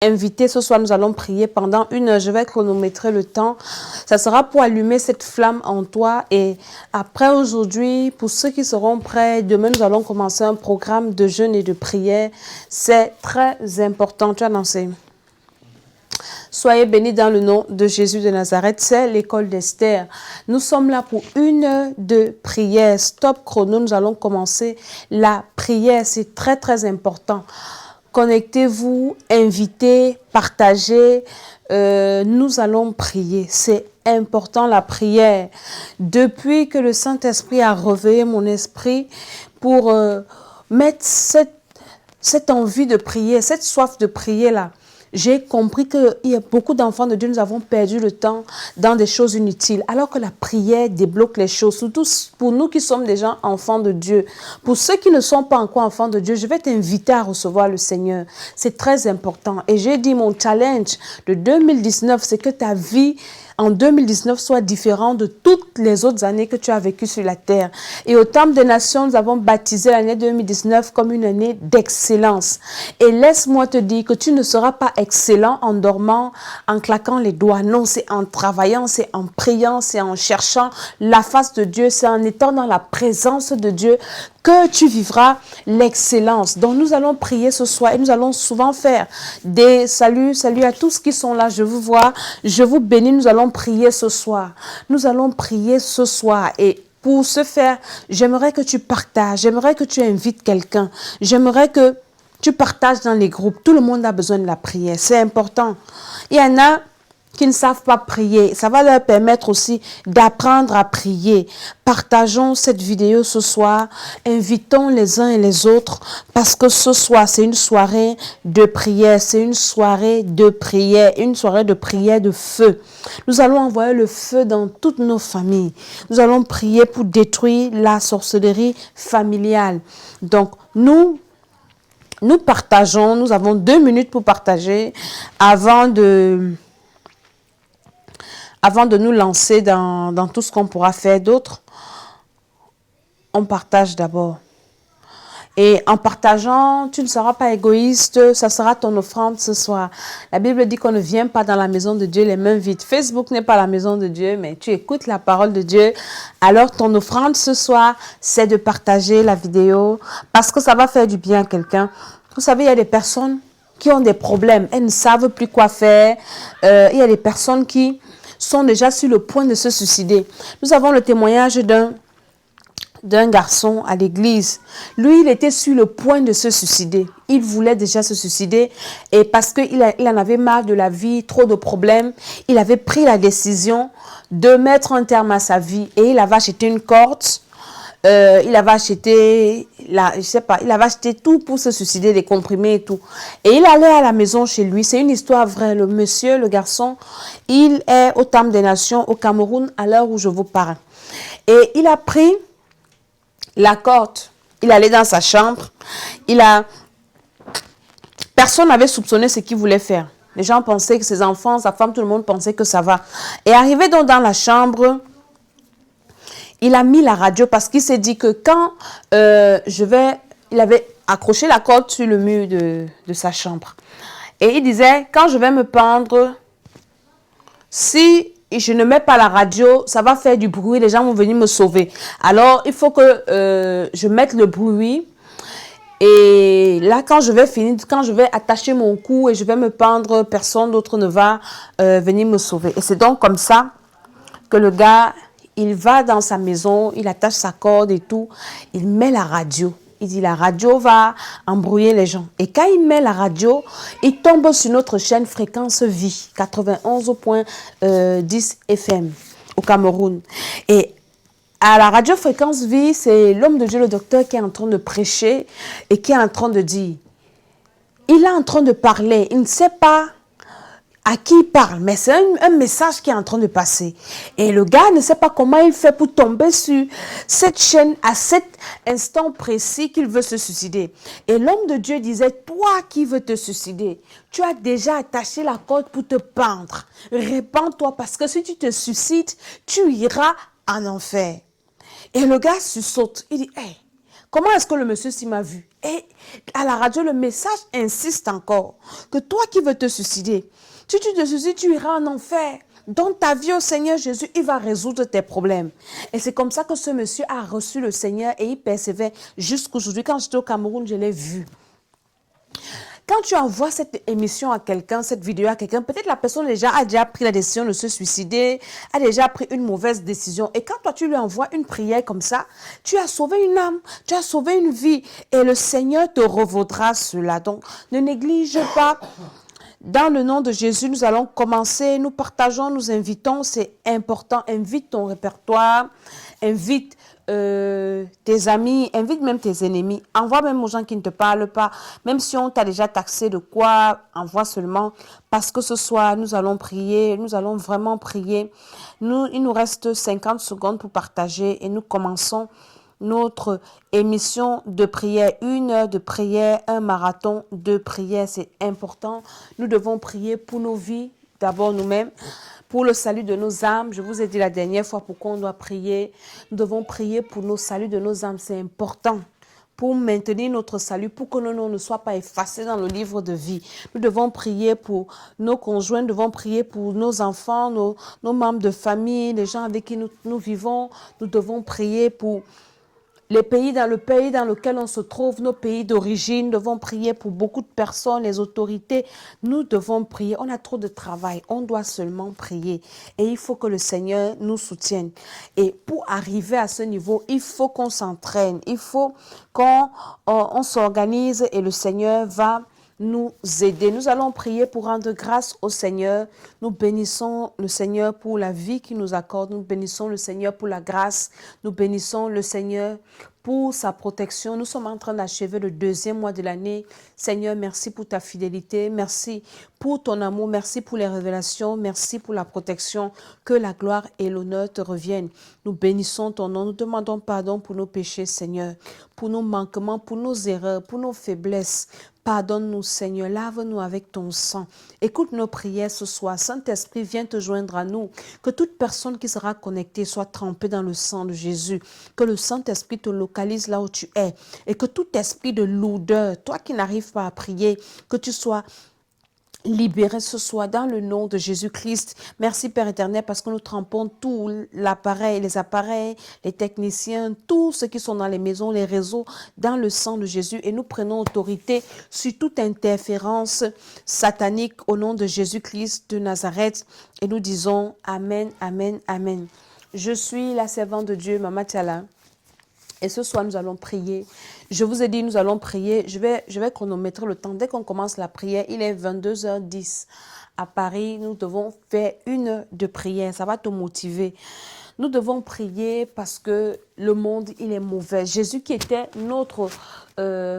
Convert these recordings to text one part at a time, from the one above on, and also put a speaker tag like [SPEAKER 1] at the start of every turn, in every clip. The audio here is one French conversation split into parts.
[SPEAKER 1] Invité ce soir, nous allons prier pendant 1 heure. Je vais chronométrer le temps. Ça sera pour allumer cette flamme en toi. Et après aujourd'hui, pour ceux qui seront prêts, demain nous allons commencer un programme de jeûne et de prière. C'est très important. Tu as annoncé. Soyez bénis dans le nom de Jésus de Nazareth. C'est l'école d'Esther. Nous sommes là pour 1 heure de prière. Stop chrono, nous allons commencer la prière. C'est très important. Connectez-vous, invitez, partagez. Nous allons prier. C'est important la prière. Depuis que le Saint-Esprit a réveillé mon esprit pour mettre cette envie de prier, cette soif de prier là, j'ai compris qu'il y a beaucoup d'enfants de Dieu, nous avons perdu le temps dans des choses inutiles, alors que la prière débloque les choses, surtout pour nous qui sommes déjà enfants de Dieu. Pour ceux qui ne sont pas encore enfants de Dieu, je vais t'inviter à recevoir le Seigneur. C'est très important. Et j'ai dit, mon challenge de 2019, c'est que ta vie en 2019 soit différente de toutes les autres années que tu as vécues sur la terre. Et au Temple des Nations, nous avons baptisé l'année 2019 comme une année d'excellence. Et laisse-moi te dire que tu ne seras pas excellent en dormant, en claquant les doigts. Non, c'est en travaillant, c'est en priant, c'est en cherchant la face de Dieu, c'est en étant dans la présence de Dieu que tu vivras l'excellence. Donc nous allons prier ce soir et nous allons souvent faire des salut à tous qui sont là. Je vous vois, je vous bénis. Nous allons prier ce soir. Nous allons prier ce soir et pour ce faire, j'aimerais que tu partages, j'aimerais que tu invites quelqu'un, j'aimerais que tu partages dans les groupes. Tout le monde a besoin de la prière, c'est important. Il y en a qui ne savent pas prier. Ça va leur permettre aussi d'apprendre à prier. Partageons cette vidéo ce soir. Invitons les uns et les autres parce que ce soir, c'est une soirée de prière. C'est une soirée de prière. Une soirée de prière de feu. Nous allons envoyer le feu dans toutes nos familles. Nous allons prier pour détruire la sorcellerie familiale. Donc, nous partageons. Nous avons 2 minutes pour partager avant de nous lancer dans tout ce qu'on pourra faire d'autre. On partage d'abord. Et en partageant, tu ne seras pas égoïste, ça sera ton offrande ce soir. La Bible dit qu'on ne vient pas dans la maison de Dieu les mains vides. Facebook n'est pas la maison de Dieu, mais tu écoutes la parole de Dieu. Alors ton offrande ce soir, c'est de partager la vidéo parce que ça va faire du bien à quelqu'un. Vous savez, il y a des personnes qui ont des problèmes. Elles ne savent plus quoi faire. Il y a des personnes qui sont déjà sur le point de se suicider. Nous avons le témoignage d'un garçon à l'église. Lui, il était sur le point de se suicider. Il voulait déjà se suicider et parce qu'il en avait marre de la vie, trop de problèmes, il avait pris la décision de mettre un terme à sa vie et il avait acheté une corde. Il avait acheté, il avait acheté tout pour se suicider, des comprimés et tout. Et il allait à la maison chez lui. C'est une histoire vraie. Le garçon, il est au Temple des Nations, au Cameroun, à l'heure où je vous parle. Et il a pris la corde. Il allait dans sa chambre. Personne n'avait soupçonné ce qu'il voulait faire. Les gens pensaient que ses enfants, sa femme, tout le monde pensait que ça va. Et arrivé donc dans la chambre, il a mis la radio parce qu'il s'est dit que quand il avait accroché la corde sur le mur de sa chambre. Et il disait, quand je vais me pendre, si je ne mets pas la radio, ça va faire du bruit, les gens vont venir me sauver. Alors, il faut que je mette le bruit. Et là, quand je vais attacher mon cou et je vais me pendre, personne d'autre ne va venir me sauver. Et c'est donc comme ça que le gars, il va dans sa maison, il attache sa corde et tout, il met la radio. Il dit la radio va embrouiller les gens. Et quand il met la radio, il tombe sur notre chaîne Fréquence Vie, 91.10 FM au Cameroun. Et à la radio Fréquence Vie, c'est l'homme de Dieu, le docteur, qui est en train de prêcher et qui est en train de dire. Il est en train de parler, il ne sait pas à qui il parle, mais c'est un message qui est en train de passer. Et le gars ne sait pas comment il fait pour tomber sur cette chaîne à cet instant précis qu'il veut se suicider. Et l'homme de Dieu disait, toi qui veux te suicider, tu as déjà attaché la corde pour te pendre. Répands-toi parce que si tu te suicides, tu iras en enfer. Et le gars se saute. Il dit, hey, comment est-ce que le monsieur s'y m'a vu? Et à la radio, le message insiste encore que toi qui veux te suicider, si tu te suicides, tu iras en enfer. Dans ta vie au Seigneur Jésus, il va résoudre tes problèmes. Et c'est comme ça que ce monsieur a reçu le Seigneur et il persévère jusqu'aujourd'hui. Quand j'étais au Cameroun, je l'ai vu. Quand tu envoies cette émission à quelqu'un, cette vidéo à quelqu'un, peut-être la personne a déjà pris la décision de se suicider, a déjà pris une mauvaise décision. Et quand toi, tu lui envoies une prière comme ça, tu as sauvé une âme, tu as sauvé une vie. Et le Seigneur te revaudra cela. Donc, ne néglige pas. Dans le nom de Jésus, nous allons commencer, nous partageons, nous invitons, c'est important, invite ton répertoire, invite tes amis, invite même tes ennemis, envoie même aux gens qui ne te parlent pas, même si on t'a déjà taxé de quoi, envoie seulement, parce que ce soir, nous allons prier, nous allons vraiment prier. Il nous reste 50 secondes pour partager et nous commençons notre émission de prière, 1 heure de prière, un marathon de prière, c'est important. Nous devons prier pour nos vies, d'abord nous-mêmes, pour le salut de nos âmes. Je vous ai dit la dernière fois pourquoi on doit prier. Nous devons prier pour le salut de nos âmes, c'est important. Pour maintenir notre salut, pour que nos noms ne soient pas effacés dans le livre de vie. Nous devons prier pour nos conjoints, nous devons prier pour nos enfants, nos membres de famille, les gens avec qui nous vivons. Nous devons prier pour les pays dans lequel on se trouve, nos pays d'origine, nous devons prier pour beaucoup de personnes, les autorités. Nous devons prier. On a trop de travail. On doit seulement prier. Et il faut que le Seigneur nous soutienne. Et pour arriver à ce niveau, il faut qu'on s'entraîne. Il faut qu'on s'organise et le Seigneur va nous aider. Nous allons prier pour rendre grâce au Seigneur. Nous bénissons le Seigneur pour la vie qu'il nous accorde. Nous bénissons le Seigneur pour la grâce. Nous bénissons le Seigneur pour sa protection. Nous sommes en train d'achever le 2e mois de l'année. Seigneur, merci pour ta fidélité. Merci pour ton amour. Merci pour les révélations. Merci pour la protection. Que la gloire et l'honneur te reviennent. Nous bénissons ton nom. Nous demandons pardon pour nos péchés, Seigneur, pour nos manquements, pour nos erreurs, pour nos faiblesses. Pardonne-nous, Seigneur, lave-nous avec ton sang. Écoute nos prières ce soir. Saint-Esprit, viens te joindre à nous. Que toute personne qui sera connectée soit trempée dans le sang de Jésus. Que le Saint-Esprit te localise là où tu es. Et que tout esprit de lourdeur, toi qui n'arrives pas à prier, que tu sois libéré ce soir dans le nom de Jésus-Christ. Merci Père éternel parce que nous trempons tout l'appareil, les appareils, les techniciens, tous ceux qui sont dans les maisons, les réseaux, dans le sang de Jésus et nous prenons autorité sur toute interférence satanique au nom de Jésus-Christ de Nazareth et nous disons Amen, Amen, Amen. Je suis la servante de Dieu, Mama Tchala. Et ce soir, nous allons prier. Je vous ai dit, nous allons prier. Je vais chronométrer le temps. Dès qu'on commence la prière, il est 22h10. À Paris, nous devons faire 1 heure de prière. Ça va te motiver. Nous devons prier parce que le monde, il est mauvais. Jésus qui était notre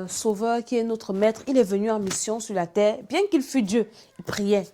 [SPEAKER 1] sauveur, qui est notre maître, il est venu en mission sur la terre. Bien qu'il fût Dieu, il priait.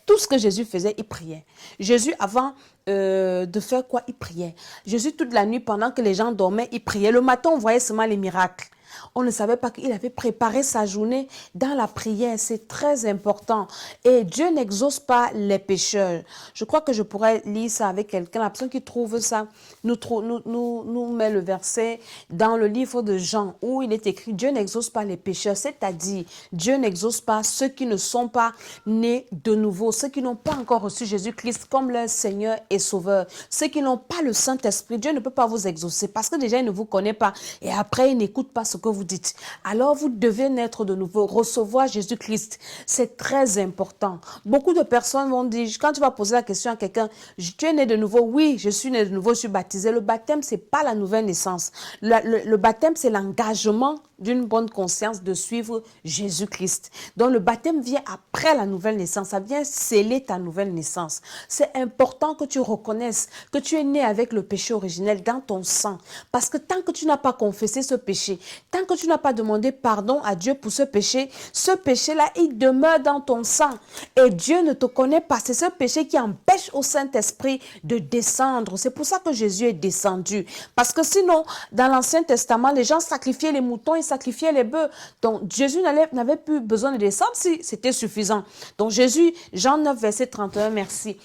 [SPEAKER 1] Tout ce que Jésus faisait, il priait. Jésus, avant de faire quoi? Il priait. Jésus, toute la nuit, pendant que les gens dormaient, il priait. Le matin, on voyait seulement les miracles. On ne savait pas qu'il avait préparé sa journée dans la prière. C'est très important. Et Dieu n'exauce pas les pécheurs. Je crois que je pourrais lire ça avec quelqu'un. La personne qui trouve ça nous met le verset dans le livre de Jean où il est écrit Dieu n'exauce pas les pécheurs. C'est-à-dire, Dieu n'exauce pas ceux qui ne sont pas nés de nouveau, ceux qui n'ont pas encore reçu Jésus-Christ comme leur Seigneur et Sauveur, ceux qui n'ont pas le Saint-Esprit. Dieu ne peut pas vous exaucer parce que déjà, il ne vous connaît pas. Et après, il n'écoute pas ce que vous dites. Alors, vous devez naître de nouveau, recevoir Jésus-Christ. C'est très important. Beaucoup de personnes vont dire, quand tu vas poser la question à quelqu'un, tu es né de nouveau? Oui, je suis né de nouveau, je suis baptisé. Le baptême, c'est pas la nouvelle naissance. Le baptême, c'est l'engagement d'une bonne conscience de suivre Jésus-Christ. Donc, le baptême vient après la nouvelle naissance. Ça vient sceller ta nouvelle naissance. C'est important que tu reconnaisses que tu es né avec le péché originel dans ton sang. Parce que tant que tu n'as pas confessé ce péché, tant que tu n'as pas demandé pardon à Dieu pour ce péché-là, il demeure dans ton sang. Et Dieu ne te connaît pas. C'est ce péché qui empêche au Saint-Esprit de descendre. C'est pour ça que Jésus est descendu. Parce que sinon, dans l'Ancien Testament, les gens sacrifiaient les moutons, ils sacrifiaient les bœufs. Donc, Jésus n'avait plus besoin de descendre si c'était suffisant. Donc, Jésus, Jean 9, verset 31, merci.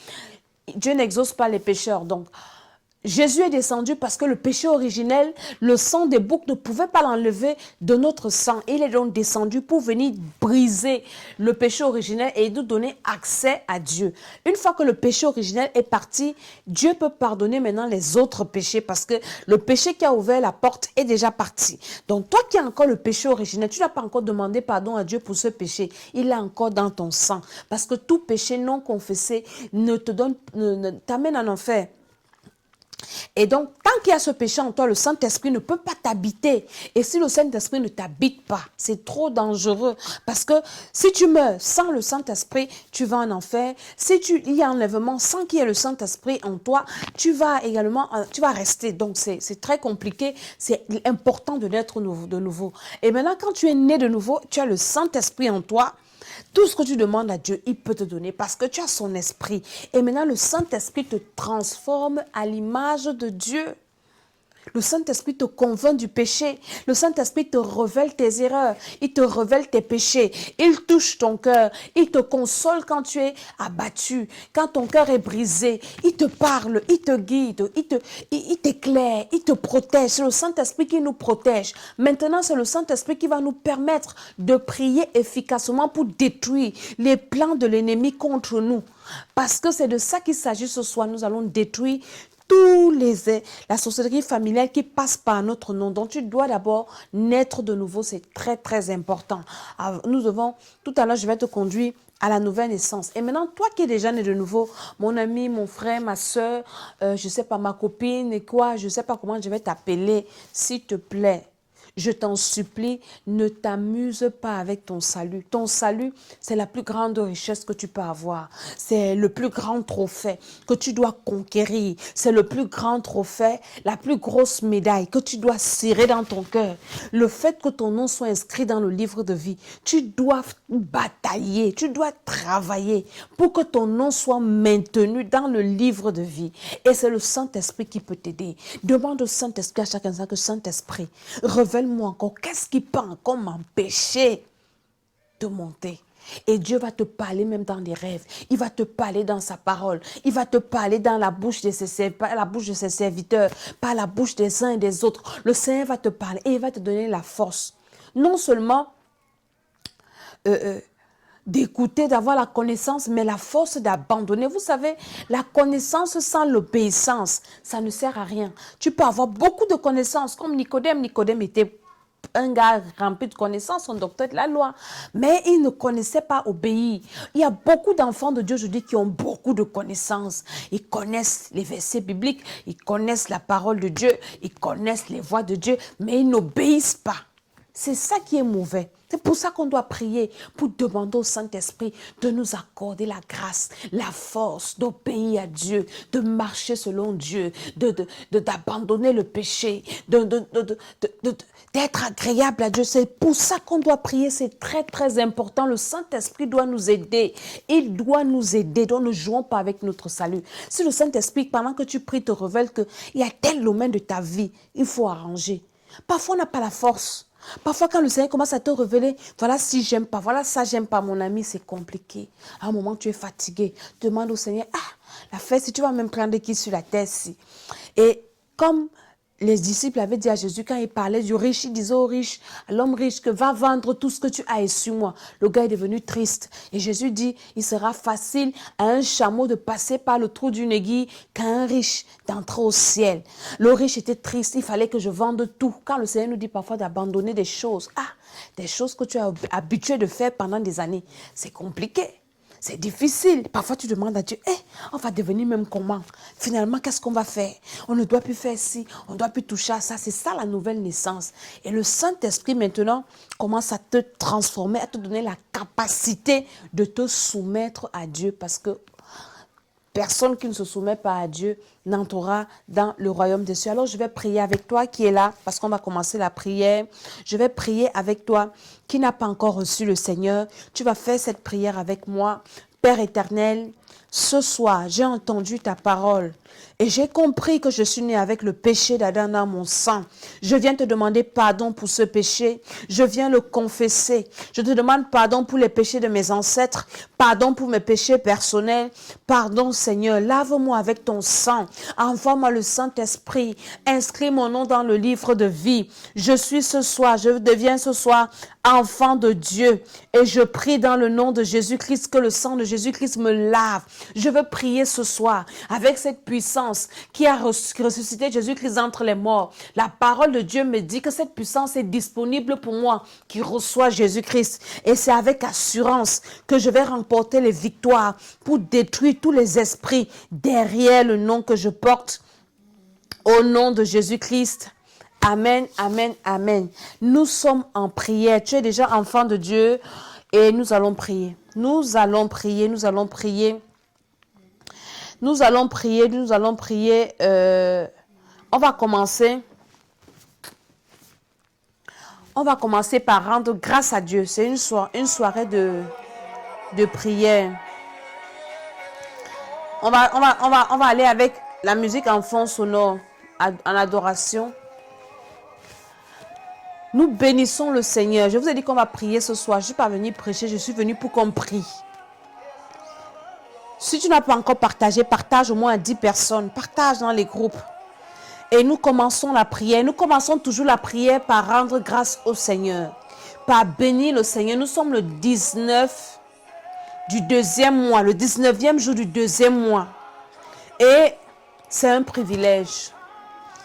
[SPEAKER 1] Dieu n'exauce pas les pécheurs. Donc, Jésus est descendu parce que le péché originel, le sang des boucs ne pouvait pas l'enlever de notre sang. Il est donc descendu pour venir briser le péché originel et nous donner accès à Dieu. Une fois que le péché originel est parti, Dieu peut pardonner maintenant les autres péchés parce que le péché qui a ouvert la porte est déjà parti. Donc toi qui as encore le péché originel, tu n'as pas encore demandé pardon à Dieu pour ce péché. Il est encore dans ton sang parce que tout péché non confessé ne t'amène en enfer. Et donc, tant qu'il y a ce péché en toi, le Saint-Esprit ne peut pas t'habiter. Et si le Saint-Esprit ne t'habite pas, c'est trop dangereux. Parce que si tu meurs sans le Saint-Esprit, tu vas en enfer. Si il y a enlèvement sans qu'il y ait le Saint-Esprit en toi, tu vas rester. Donc, c'est très compliqué. C'est important de naître de nouveau. Et maintenant, quand tu es né de nouveau, tu as le Saint-Esprit en toi. Tout ce que tu demandes à Dieu, il peut te donner parce que tu as son esprit. Et maintenant, le Saint-Esprit te transforme à l'image de Dieu. Le Saint-Esprit te convainc du péché. Le Saint-Esprit te révèle tes erreurs. Il te révèle tes péchés. Il touche ton cœur. Il te console quand tu es abattu, quand ton cœur est brisé. Il te parle, il te guide, il t'éclaire, il te protège. C'est le Saint-Esprit qui nous protège. Maintenant, c'est le Saint-Esprit qui va nous permettre de prier efficacement pour détruire les plans de l'ennemi contre nous. Parce que c'est de ça qu'il s'agit ce soir. Nous allons détruire la sorcellerie familiale qui passe par notre nom. Donc tu dois d'abord naître de nouveau, c'est très très important. Tout à l'heure je vais te conduire à la nouvelle naissance. Et maintenant, toi qui es déjà né de nouveau, mon ami, mon frère, ma soeur, je sais pas, ma copine et quoi, je sais pas comment je vais t'appeler, s'il te plaît. Je t'en supplie, ne t'amuse pas avec ton salut. Ton salut, c'est la plus grande richesse que tu peux avoir. C'est le plus grand trophée que tu dois conquérir. C'est le plus grand trophée, la plus grosse médaille que tu dois serrer dans ton cœur. Le fait que ton nom soit inscrit dans le livre de vie, tu dois batailler, tu dois travailler pour que ton nom soit maintenu dans le livre de vie. Et c'est le Saint-Esprit qui peut t'aider. Demande au Saint-Esprit à chaque instant que Saint-Esprit, révèle-moi encore, qu'est-ce qui peut encore m'empêcher de monter? Et Dieu va te parler même dans les rêves. Il va te parler dans sa parole. Il va te parler dans la bouche de ses serviteurs, par la bouche des uns et des autres. Le Seigneur va te parler et il va te donner la force. Non seulement d'écouter, d'avoir la connaissance, mais la force d'abandonner. Vous savez, la connaissance sans l'obéissance, ça ne sert à rien. Tu peux avoir beaucoup de connaissances, comme Nicodème. Nicodème était un gars rempli de connaissances, un docteur de la loi, mais il ne connaissait pas obéir. Il y a beaucoup d'enfants de Dieu aujourd'hui qui ont beaucoup de connaissances. Ils connaissent les versets bibliques, ils connaissent la parole de Dieu, ils connaissent les voies de Dieu, mais ils n'obéissent pas. C'est ça qui est mauvais. C'est pour ça qu'on doit prier, pour demander au Saint-Esprit de nous accorder la grâce, la force d'obéir à Dieu, de marcher selon Dieu, d'abandonner le péché, d'être agréable à Dieu. C'est pour ça qu'on doit prier, c'est très très important. Le Saint-Esprit doit nous aider. Il doit nous aider, donc ne jouons pas avec notre salut. Si le Saint-Esprit, pendant que tu pries, te révèle qu'il y a tel domaine de ta vie, il faut arranger. Parfois, on n'a pas la force. Parfois, quand le Seigneur commence à te révéler, voilà si j'aime pas, voilà ça j'aime pas, mon ami, c'est compliqué. À un moment, tu es fatigué. Demande au Seigneur, la fête, si tu vas même prendre qui sur la terre, si. Et comme les disciples avaient dit à Jésus, quand il parlait du riche, il disait au riche, à l'homme riche, que va vendre tout ce que tu as et suis-moi. Le gars est devenu triste. Et Jésus dit, il sera facile à un chameau de passer par le trou d'une aiguille qu'à un riche d'entrer au ciel. Le riche était triste, il fallait que je vende tout. Quand le Seigneur nous dit parfois d'abandonner des choses, des choses que tu as habitué de faire pendant des années, c'est compliqué. C'est difficile. Parfois, tu demandes à Dieu, on va devenir même comment? Finalement, qu'est-ce qu'on va faire? On ne doit plus faire ci, on ne doit plus toucher à ça. C'est ça la nouvelle naissance. Et le Saint-Esprit, maintenant, commence à te transformer, à te donner la capacité de te soumettre à Dieu. Parce que personne qui ne se soumet pas à Dieu n'entrera dans le royaume des cieux. Alors, je vais prier avec toi qui est là, parce qu'on va commencer la prière. Je vais prier avec toi qui n'a pas encore reçu le Seigneur. Tu vas faire cette prière avec moi. Père éternel, ce soir, j'ai entendu ta parole et j'ai compris que je suis né avec le péché d'Adam dans mon sang. Je viens te demander pardon pour ce péché. Je viens le confesser. Je te demande pardon pour les péchés de mes ancêtres. Pardon pour mes péchés personnels. Pardon, Seigneur. Lave-moi avec ton sang. Envoie-moi le Saint-Esprit. Inscris mon nom dans le livre de vie. Je deviens ce soir enfant de Dieu. Et je prie dans le nom de Jésus-Christ que le sang de Jésus-Christ me lave. Je veux prier ce soir avec cette puissance qui a ressuscité Jésus-Christ entre les morts. La parole de Dieu me dit que cette puissance est disponible pour moi qui reçois Jésus-Christ. Et c'est avec assurance que je vais remporter les victoires pour détruire tous les esprits derrière le nom que je porte. Au nom de Jésus-Christ. Amen, amen, amen. Nous sommes en prière. Tu es déjà enfant de Dieu et nous allons prier. Nous allons prier, nous allons prier. Nous allons prier, nous allons prier. On va commencer. On va commencer par rendre grâce à Dieu. C'est une soirée de prière. On va aller avec la musique en fond sonore, en adoration. Nous bénissons le Seigneur. Je vous ai dit qu'on va prier ce soir. Je ne suis pas venue prêcher, je suis venue pour qu'on prie. Si tu n'as pas encore partagé, partage au moins à 10 personnes. Partage dans les groupes. Et nous commençons la prière. Nous commençons toujours la prière par rendre grâce au Seigneur. Par bénir le Seigneur. Nous sommes le 19 du deuxième mois. Le 19e jour du deuxième mois. Et c'est un privilège.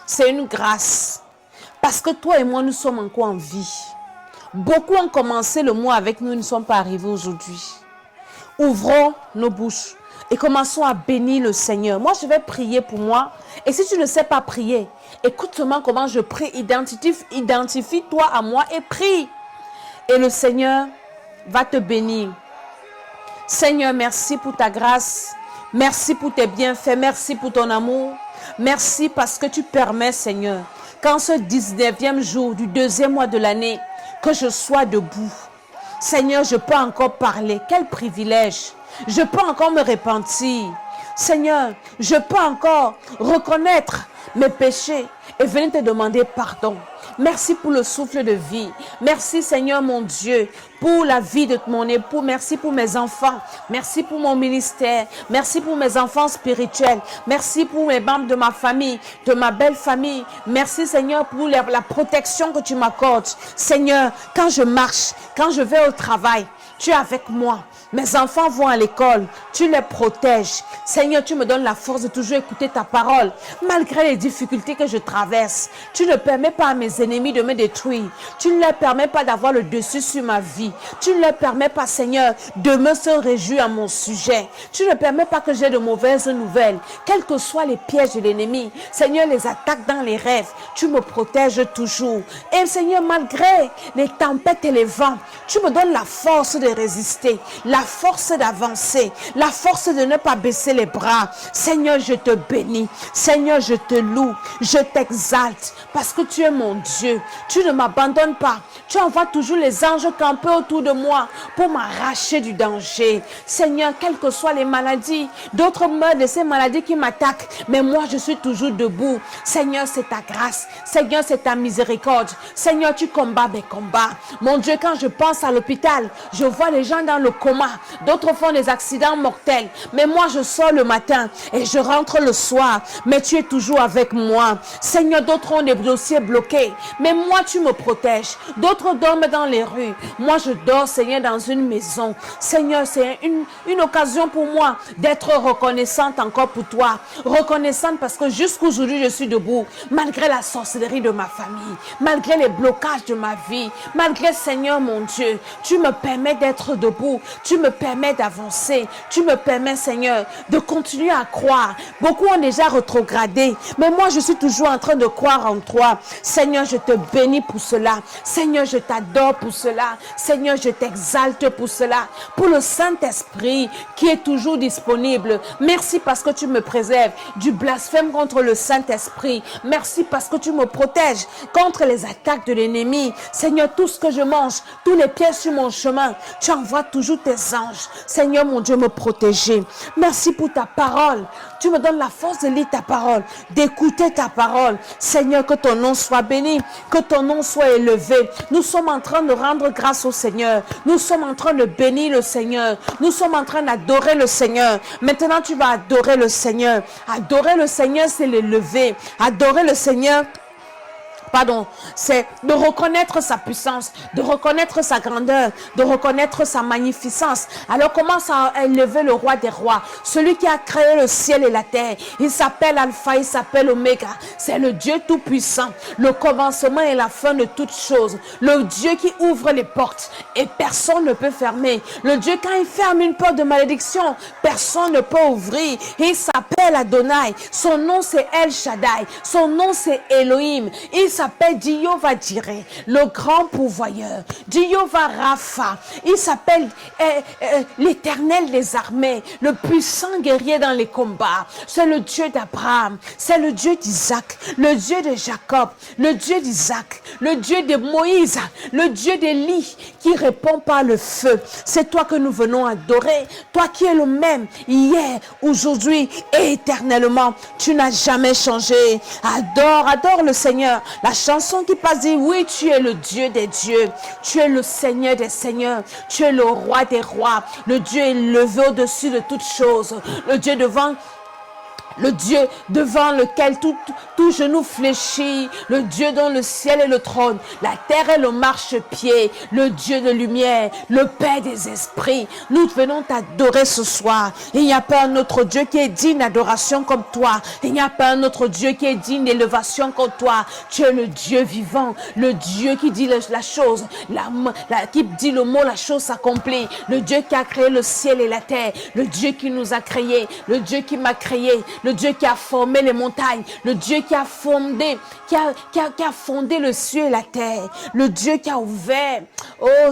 [SPEAKER 1] C'est une grâce. Parce que toi et moi, nous sommes encore en vie. Beaucoup ont commencé le mois avec nous, nous ne sommes pas arrivés aujourd'hui. Ouvrons nos bouches et commençons à bénir le Seigneur. Moi, je vais prier pour moi. Et si tu ne sais pas prier, écoute-moi comment je prie. Identifie-toi à moi et prie. Et le Seigneur va te bénir. Seigneur, merci pour ta grâce. Merci pour tes bienfaits. Merci pour ton amour. Merci parce que tu permets, Seigneur, qu'en ce 19e jour du deuxième mois de l'année, que je sois debout. Seigneur, je peux encore parler. Quel privilège. Je peux encore me repentir. Seigneur, je peux encore reconnaître mes péchés et venir te demander pardon. Merci pour le souffle de vie. Merci Seigneur mon Dieu pour la vie de mon époux. Merci pour mes enfants. Merci pour mon ministère. Merci pour mes enfants spirituels. Merci pour mes membres de ma famille, de ma belle famille. Merci Seigneur pour la protection que tu m'accordes. Seigneur, quand je marche, quand je vais au travail, tu es avec moi. Mes enfants vont à l'école, tu les protèges. Seigneur, tu me donnes la force de toujours écouter ta parole. Malgré les difficultés que je traverse, tu ne permets pas à mes ennemis de me détruire. Tu ne leur permets pas d'avoir le dessus sur ma vie. Tu ne leur permets pas, Seigneur, de me se réjouir à mon sujet. Tu ne permets pas que j'ai de mauvaises nouvelles. Quels que soient les pièges de l'ennemi, Seigneur, les attaques dans les rêves, tu me protèges toujours. Et Seigneur, malgré les tempêtes et les vents, tu me donnes la force de résister, la force d'avancer, la force de ne pas baisser les bras. Seigneur, je te bénis. Seigneur, je te loue. Je t'exalte parce que tu es mon Dieu. Tu ne m'abandonnes pas. Tu envoies toujours les anges camper autour de moi pour m'arracher du danger. Seigneur, quelles que soient les maladies, d'autres meurent de ces maladies qui m'attaquent, mais moi, je suis toujours debout. Seigneur, c'est ta grâce. Seigneur, c'est ta miséricorde. Seigneur, tu combats mes combats. Mon Dieu, quand je pense à l'hôpital, je vois les gens dans le coma. D'autres font des accidents mortels. Mais moi, je sors le matin et je rentre le soir. Mais tu es toujours avec moi. Seigneur, d'autres ont des dossiers bloqués. Mais moi, tu me protèges. D'autres dorment dans les rues. Moi, je dors, Seigneur, dans une maison. Seigneur, c'est une occasion pour moi d'être reconnaissante encore pour toi. Reconnaissante parce que jusqu'aujourd'hui, je suis debout. Malgré la sorcellerie de ma famille. Malgré les blocages de ma vie. Malgré, Seigneur, mon Dieu, tu me permets d'être debout. Tu me permets d'avancer. Tu me permets, Seigneur, de continuer à croire. Beaucoup ont déjà rétrogradé. Mais moi, je suis toujours en train de croire en toi. Seigneur, je te bénis pour cela. Seigneur, je t'adore pour cela. Seigneur, je t'exalte pour cela. Pour le Saint-Esprit qui est toujours disponible. Merci parce que tu me préserves du blasphème contre le Saint-Esprit. Merci parce que tu me protèges contre les attaques de l'ennemi. Seigneur, tout ce que je mange, tous les pièges sur mon chemin, tu envoies toujours tes tes anges, Seigneur mon Dieu, me protéger. Merci pour ta parole. Tu me donnes la force de lire ta parole, d'écouter ta parole. Seigneur, que ton nom soit béni, que ton nom soit élevé. Nous sommes en train de rendre grâce au Seigneur. Nous sommes en train de bénir le Seigneur. Nous sommes en train d'adorer le Seigneur. Maintenant, tu vas adorer le Seigneur. Adorer le Seigneur, c'est l'élever. Adorer le Seigneur, c'est de reconnaître sa puissance, de reconnaître sa grandeur, de reconnaître sa magnificence. Alors commence à élever le roi des rois, celui qui a créé le ciel et la terre. Il s'appelle Alpha, il s'appelle Oméga. C'est le Dieu tout-puissant, le commencement et la fin de toutes choses. Le Dieu qui ouvre les portes et personne ne peut fermer. Le Dieu, quand il ferme une porte de malédiction, personne ne peut ouvrir. Il s'appelle Adonai. Son nom c'est El Shaddai. Son nom c'est Elohim. Il s'appelle Jehovah Jireh, le grand pourvoyeur. Jehovah Rapha. Il s'appelle l'Éternel des armées, le puissant guerrier dans les combats. C'est le Dieu d'Abraham, c'est le Dieu d'Isaac, le Dieu de Jacob, le Dieu d'Isaac, le Dieu de Moïse, le Dieu d'Élie qui répond par le feu. C'est toi que nous venons adorer, toi qui es le même hier, aujourd'hui et éternellement. Tu n'as jamais changé. Adore le Seigneur. La chanson qui passe dit, oui, tu es le Dieu des dieux, tu es le Seigneur des seigneurs, tu es le roi des rois, le Dieu élevé au-dessus de toutes choses, le Dieu devant lequel tout genou fléchit, le Dieu dont le ciel est le trône, la terre est le marchepied, le Dieu de lumière, le Père des esprits. Nous venons t'adorer ce soir. Il n'y a pas un autre Dieu qui est digne d'adoration comme toi. Il n'y a pas un autre Dieu qui est digne d'élévation comme toi. Tu es le Dieu vivant, le Dieu qui dit la chose, qui dit le mot, la chose s'accomplit. Le Dieu qui a créé le ciel et la terre, le Dieu qui nous a créés, le Dieu qui m'a créé, le Dieu qui a formé les montagnes, le Dieu qui a fondé, qui a fondé le ciel et la terre, le Dieu qui a ouvert,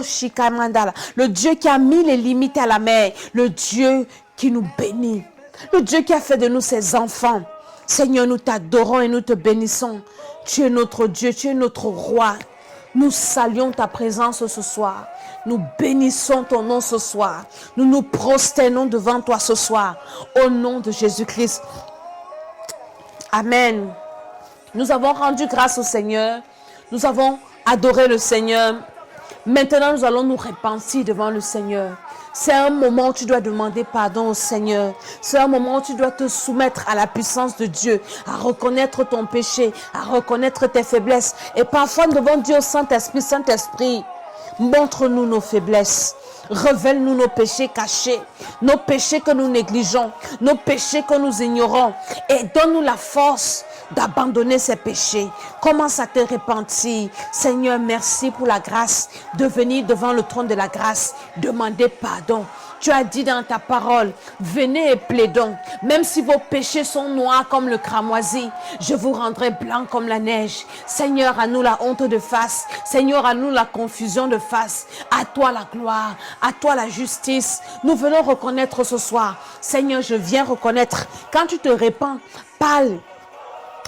[SPEAKER 1] Shikamandala, le Dieu qui a mis les limites à la mer, le Dieu qui nous bénit, le Dieu qui a fait de nous ses enfants. Seigneur, nous t'adorons et nous te bénissons. Tu es notre Dieu, tu es notre roi. Nous saluons ta présence ce soir. Nous bénissons ton nom ce soir. Nous nous prosternons devant toi ce soir. Au nom de Jésus-Christ. Amen. Nous avons rendu grâce au Seigneur. Nous avons adoré le Seigneur. Maintenant, nous allons nous repentir devant le Seigneur. C'est un moment où tu dois demander pardon au Seigneur. C'est un moment où tu dois te soumettre à la puissance de Dieu, à reconnaître ton péché, à reconnaître tes faiblesses. Et parfois, nous devons dire au Saint-Esprit, Saint-Esprit, montre-nous nos faiblesses. Révèle-nous nos péchés cachés, nos péchés que nous négligeons, nos péchés que nous ignorons. Et donne-nous la force d'abandonner ces péchés. Commence à te repentir. Seigneur, merci pour la grâce de venir devant le trône de la grâce, demander pardon. Tu as dit dans ta parole, venez et plaidons. Même si vos péchés sont noirs comme le cramoisi, je vous rendrai blanc comme la neige. Seigneur, à nous la honte de face. Seigneur, à nous la confusion de face. À toi la gloire, à toi la justice. Nous venons reconnaître ce soir. Seigneur, je viens reconnaître. Quand tu te répands, parle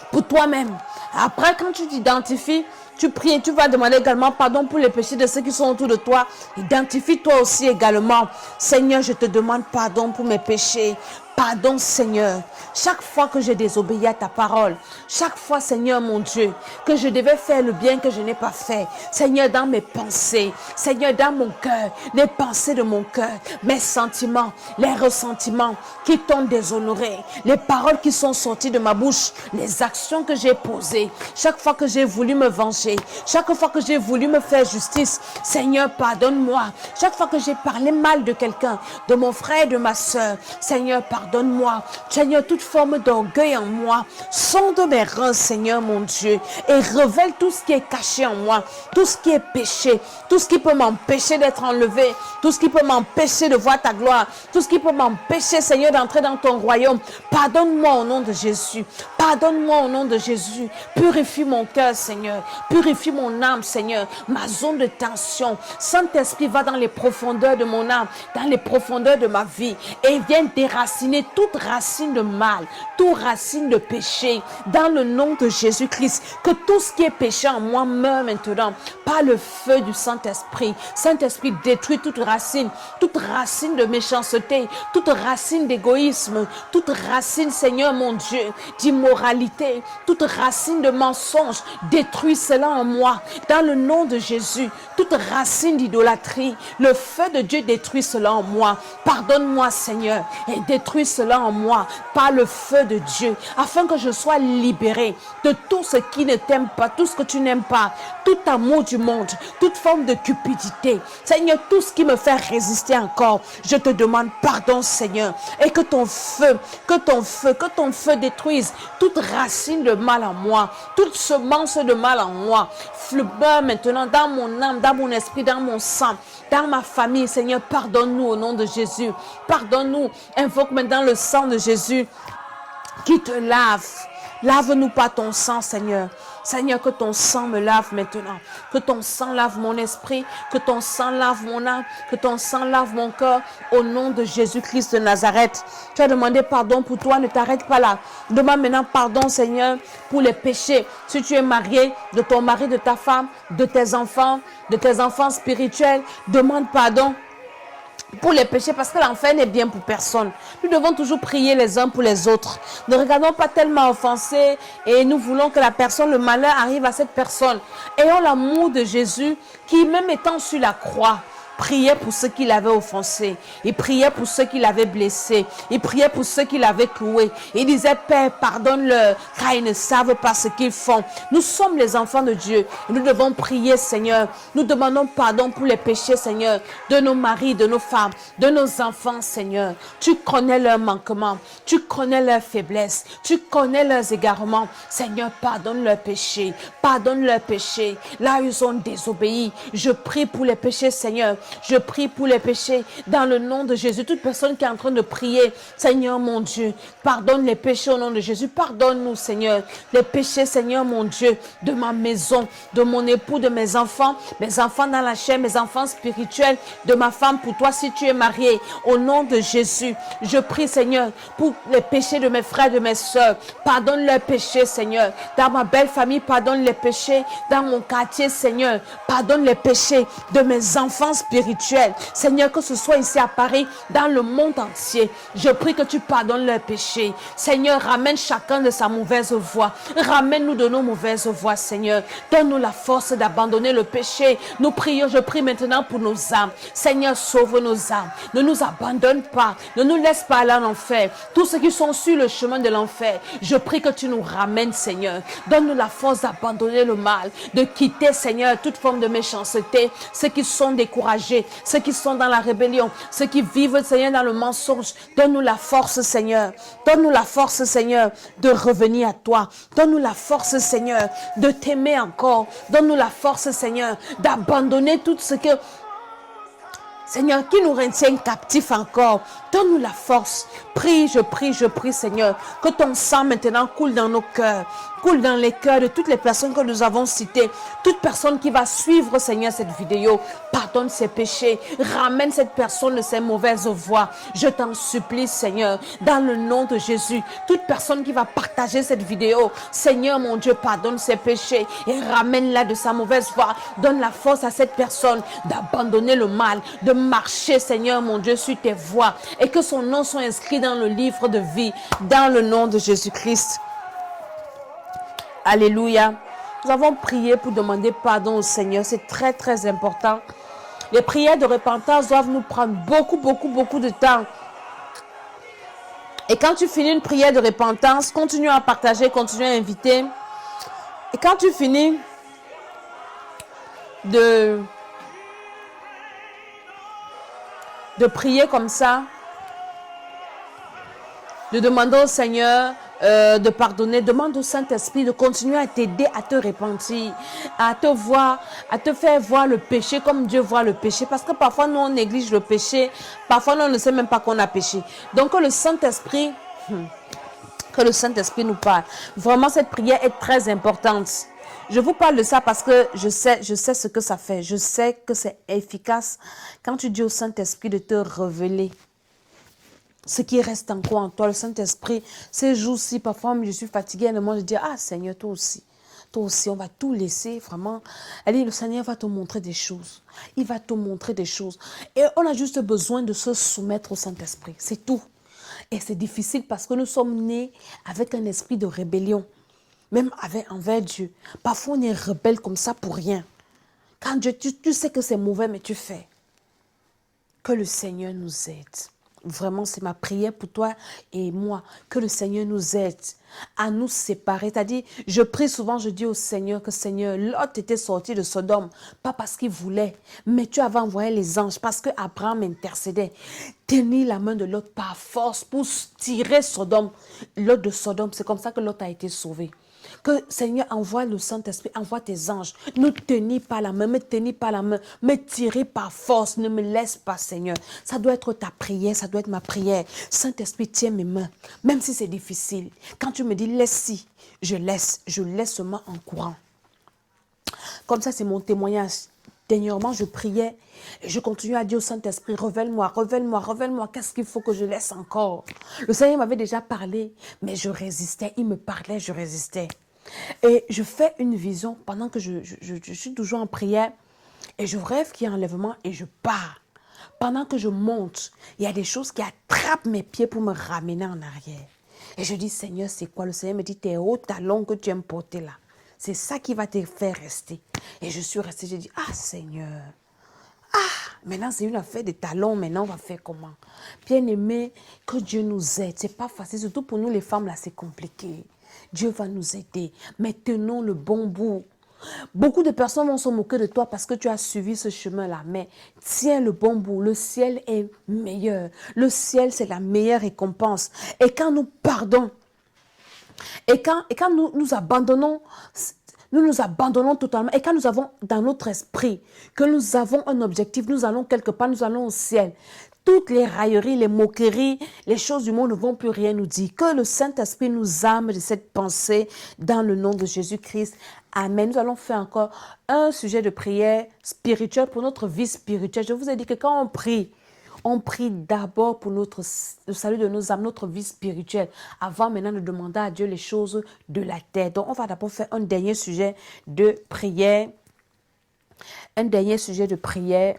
[SPEAKER 1] pour toi-même. Après, quand tu t'identifies, tu pries et tu vas demander également pardon pour les péchés de ceux qui sont autour de toi. Identifie-toi aussi également. Seigneur, je te demande pardon pour mes péchés. Pardon, Seigneur. Chaque fois que j'ai désobéi à ta parole, chaque fois, Seigneur mon Dieu, que je devais faire le bien que je n'ai pas fait. Seigneur, dans mes pensées, Seigneur, dans mon cœur, les pensées de mon cœur, mes sentiments, les ressentiments qui t'ont déshonoré, les paroles qui sont sorties de ma bouche, les actions que j'ai posées, chaque fois que j'ai voulu me venger, chaque fois que j'ai voulu me faire justice, Seigneur, pardonne-moi. Chaque fois que j'ai parlé mal de quelqu'un, de mon frère, de ma soeur, Seigneur, pardonne-moi. Seigneur, toute forme d'orgueil en moi, sonde mes reins, Seigneur mon Dieu, et révèle tout ce qui est caché en moi, tout ce qui est péché, tout ce qui peut m'empêcher d'être enlevé, tout ce qui peut m'empêcher de voir ta gloire, tout ce qui peut m'empêcher, Seigneur, d'entrer dans ton royaume. Pardonne-moi au nom de Jésus. Pardonne-moi au nom de Jésus. Purifie mon cœur, Seigneur. Purifie mon âme, Seigneur. Ma zone de tension. Saint-Esprit, va dans les profondeurs de mon âme, dans les profondeurs de ma vie et viens déraciner toute racine de mal, toute racine de péché. Dans le nom de Jésus-Christ, que tout ce qui est péché en moi meure maintenant par le feu du Saint-Esprit. Saint-Esprit, détruit toute racine de méchanceté, toute racine d'égoïsme, toute racine, Seigneur mon Dieu, d'immoralité, toute racine de mensonge. Détruis cela en moi, dans le nom de Jésus. Toute racine d'idolâtrie, le feu de Dieu détruit cela en moi. Pardonne-moi, Seigneur, et détruis cela en moi par le feu de Dieu, afin que je sois libéré de tout ce qui ne t'aime pas, tout ce que tu n'aimes pas, tout amour du monde, toute forme de cupidité. Seigneur, tout ce qui me fait résister encore, je te demande pardon, Seigneur, et que ton feu détruise toute racine de mal en moi, toute semence de mal en moi. Meurt maintenant dans mon âme, dans mon esprit, dans mon sang, dans ma famille. Seigneur, pardonne-nous au nom de Jésus. Pardonne-nous. Invoque maintenant le sang de Jésus qui te lave. Lave-nous par ton sang, Seigneur. Seigneur, que ton sang me lave maintenant. Que ton sang lave mon esprit. Que ton sang lave mon âme. Que ton sang lave mon cœur. Au nom de Jésus-Christ de Nazareth. Tu as demandé pardon pour toi. Ne t'arrête pas là. Demande maintenant pardon, Seigneur, pour les péchés. Si tu es marié, de ton mari, de ta femme, de tes enfants spirituels, demande pardon pour les péchés, parce que l'enfer n'est bien pour personne. Nous devons toujours prier les uns pour les autres. Ne regardons pas tellement offensés et nous voulons que la personne, le malheur arrive à cette personne. Ayons l'amour de Jésus qui, même étant sur la croix, priait pour ceux qui l'avaient offensé. Il priait pour ceux qui l'avaient blessé. Il priait pour ceux qui l'avaient cloué. Il disait, Père, pardonne-leur, car ils ne savent pas ce qu'ils font. Nous sommes les enfants de Dieu. Nous devons prier, Seigneur. Nous demandons pardon pour les péchés, Seigneur, de nos maris, de nos femmes, de nos enfants, Seigneur. Tu connais leurs manquements. Tu connais leurs faiblesses. Tu connais leurs égarements. Seigneur, pardonne leurs péchés. Pardonne leurs péchés. Là, ils ont désobéi. Je prie pour les péchés, Seigneur. Je prie pour les péchés dans le nom de Jésus. Toute personne qui est en train de prier, Seigneur mon Dieu, pardonne les péchés au nom de Jésus. Pardonne-nous, Seigneur, les péchés, Seigneur mon Dieu, de ma maison, de mon époux, de mes enfants dans la chair, mes enfants spirituels, de ma femme, pour toi si tu es marié. Au nom de Jésus, je prie, Seigneur, pour les péchés de mes frères, de mes soeurs. Pardonne leurs péchés, Seigneur. Dans ma belle famille, pardonne les péchés. Dans mon quartier, Seigneur, pardonne les péchés de mes enfants spirituels. Seigneur, que ce soit ici à Paris, dans le monde entier, je prie que tu pardonnes leurs péchés. Seigneur, ramène chacun de sa mauvaise voie. Ramène-nous de nos mauvaises voies, Seigneur. Donne-nous la force d'abandonner le péché. Nous prions, je prie maintenant pour nos âmes. Seigneur, sauve nos âmes. Ne nous abandonne pas. Ne nous laisse pas aller en enfer. Tous ceux qui sont sur le chemin de l'enfer, je prie que tu nous ramènes, Seigneur. Donne-nous la force d'abandonner le mal, de quitter, Seigneur, toute forme de méchanceté. Ceux qui sont découragés, ceux qui sont dans la rébellion, ceux qui vivent, Seigneur, dans le mensonge. Donne-nous la force, Seigneur. Donne-nous la force, Seigneur, de revenir à toi. Donne-nous la force, Seigneur, de t'aimer encore. Donne-nous la force, Seigneur, d'abandonner tout ce que, Seigneur, qui nous retient captifs encore. Donne-nous la force. Prie, je prie, Seigneur, que ton sang maintenant coule dans nos cœurs, coule dans les cœurs de toutes les personnes que nous avons citées. Toute personne qui va suivre, Seigneur, cette vidéo, pardonne ses péchés, ramène cette personne de ses mauvaises voies. Je t'en supplie, Seigneur, dans le nom de Jésus. Toute personne qui va partager cette vidéo, Seigneur, mon Dieu, pardonne ses péchés et ramène-la de sa mauvaise voie. Donne la force à cette personne d'abandonner le mal, de marcher, Seigneur, mon Dieu, sur tes voies, et que son nom soit inscrit dans le livre de vie, dans le nom de Jésus-Christ. Alléluia. Nous avons prié pour demander pardon au Seigneur. C'est très, très important. Les prières de repentance doivent nous prendre beaucoup de temps. Et quand tu finis une prière de repentance, continue à partager, continue à inviter. Et quand tu finis de prier comme ça, de demander au Seigneur de pardonner, demande au Saint-Esprit de continuer à t'aider à te repentir, à te voir, à te faire voir le péché comme Dieu voit le péché, parce que parfois nous on néglige le péché, parfois nous on ne sait même pas qu'on a péché. Donc que le Saint-Esprit Que le Saint-Esprit nous parle. Vraiment, cette prière est très importante. Je vous parle de ça parce que je sais ce que ça fait. Je sais que c'est efficace quand tu dis au Saint-Esprit de te révéler ce qui reste encore en toi. Le Saint-Esprit, ces jours-ci, parfois, je suis fatiguée. Et moi, je dis, ah Seigneur, toi aussi, on va tout laisser, vraiment. Elle dit, le Seigneur va te montrer des choses. Il va te montrer des choses. Et on a juste besoin de se soumettre au Saint-Esprit. C'est tout. Et c'est difficile parce que nous sommes nés avec un esprit de rébellion, même envers Dieu. Parfois, on est rebelle comme ça pour rien. Quand Dieu, tu sais que c'est mauvais, mais tu fais. Que le Seigneur nous aide. Vraiment, c'est ma prière pour toi et moi. Que le Seigneur nous aide à nous séparer. C'est-à-dire, je prie souvent, je dis au Seigneur que Seigneur, Lot était sorti de Sodome, pas parce qu'il voulait, mais tu avais envoyé les anges, parce que Abraham intercédait. Tenir la main de Lot par force pour tirer Sodome, Lot de Sodome. C'est comme ça que Lot a été sauvé. Que Seigneur envoie le Saint-Esprit, envoie tes anges. Ne tenir pas la main, me tenir pas la main, me tirer par force. Ne me laisse pas, Seigneur. Ça doit être ta prière, ça doit être ma prière. Saint-Esprit, tiens mes mains, même si c'est difficile. Quand tu me dis laisse-y, je laisse seulement en courant. Comme ça, c'est mon témoignage. Dernièrement, je priais et je continuais à dire au Saint-Esprit, révèle-moi, révèle-moi, révèle-moi, qu'est-ce qu'il faut que je laisse encore? Le Seigneur m'avait déjà parlé, mais je résistais. Il me parlait, je résistais. Et je fais une vision pendant que je suis toujours en prière et je rêve qu'il y a un enlèvement et je pars. Pendant que je monte, il y a des choses qui attrapent mes pieds pour me ramener en arrière. Et je dis, Seigneur, c'est quoi? Le Seigneur me dit, tes hauts talons que tu aimes porter là. C'est ça qui va te faire rester. Et je suis restée, j'ai dit, ah Seigneur, maintenant c'est une affaire de talons, maintenant on va faire comment? Bien-aimé, que Dieu nous aide. C'est pas facile, surtout pour nous les femmes là, c'est compliqué. Dieu va nous aider, mais tenons le bon bout. Beaucoup de personnes vont se moquer de toi parce que tu as suivi ce chemin-là, mais tiens le bon bout. Le ciel est meilleur. Le ciel, c'est la meilleure récompense. Et quand nous pardonnons, et quand nous nous abandonnons totalement. Et quand nous avons dans notre esprit que nous avons un objectif, nous allons quelque part, nous allons au ciel. Toutes les railleries, les moqueries, les choses du monde ne vont plus rien nous dire. Que le Saint-Esprit nous arme de cette pensée dans le nom de Jésus-Christ. Amen. Nous allons faire encore un sujet de prière spirituelle pour notre vie spirituelle. Je vous ai dit que quand on prie d'abord pour le salut de nos âmes, notre vie spirituelle, avant maintenant de demander à Dieu les choses de la terre. Donc, on va d'abord faire un dernier sujet de prière. Un dernier sujet de prière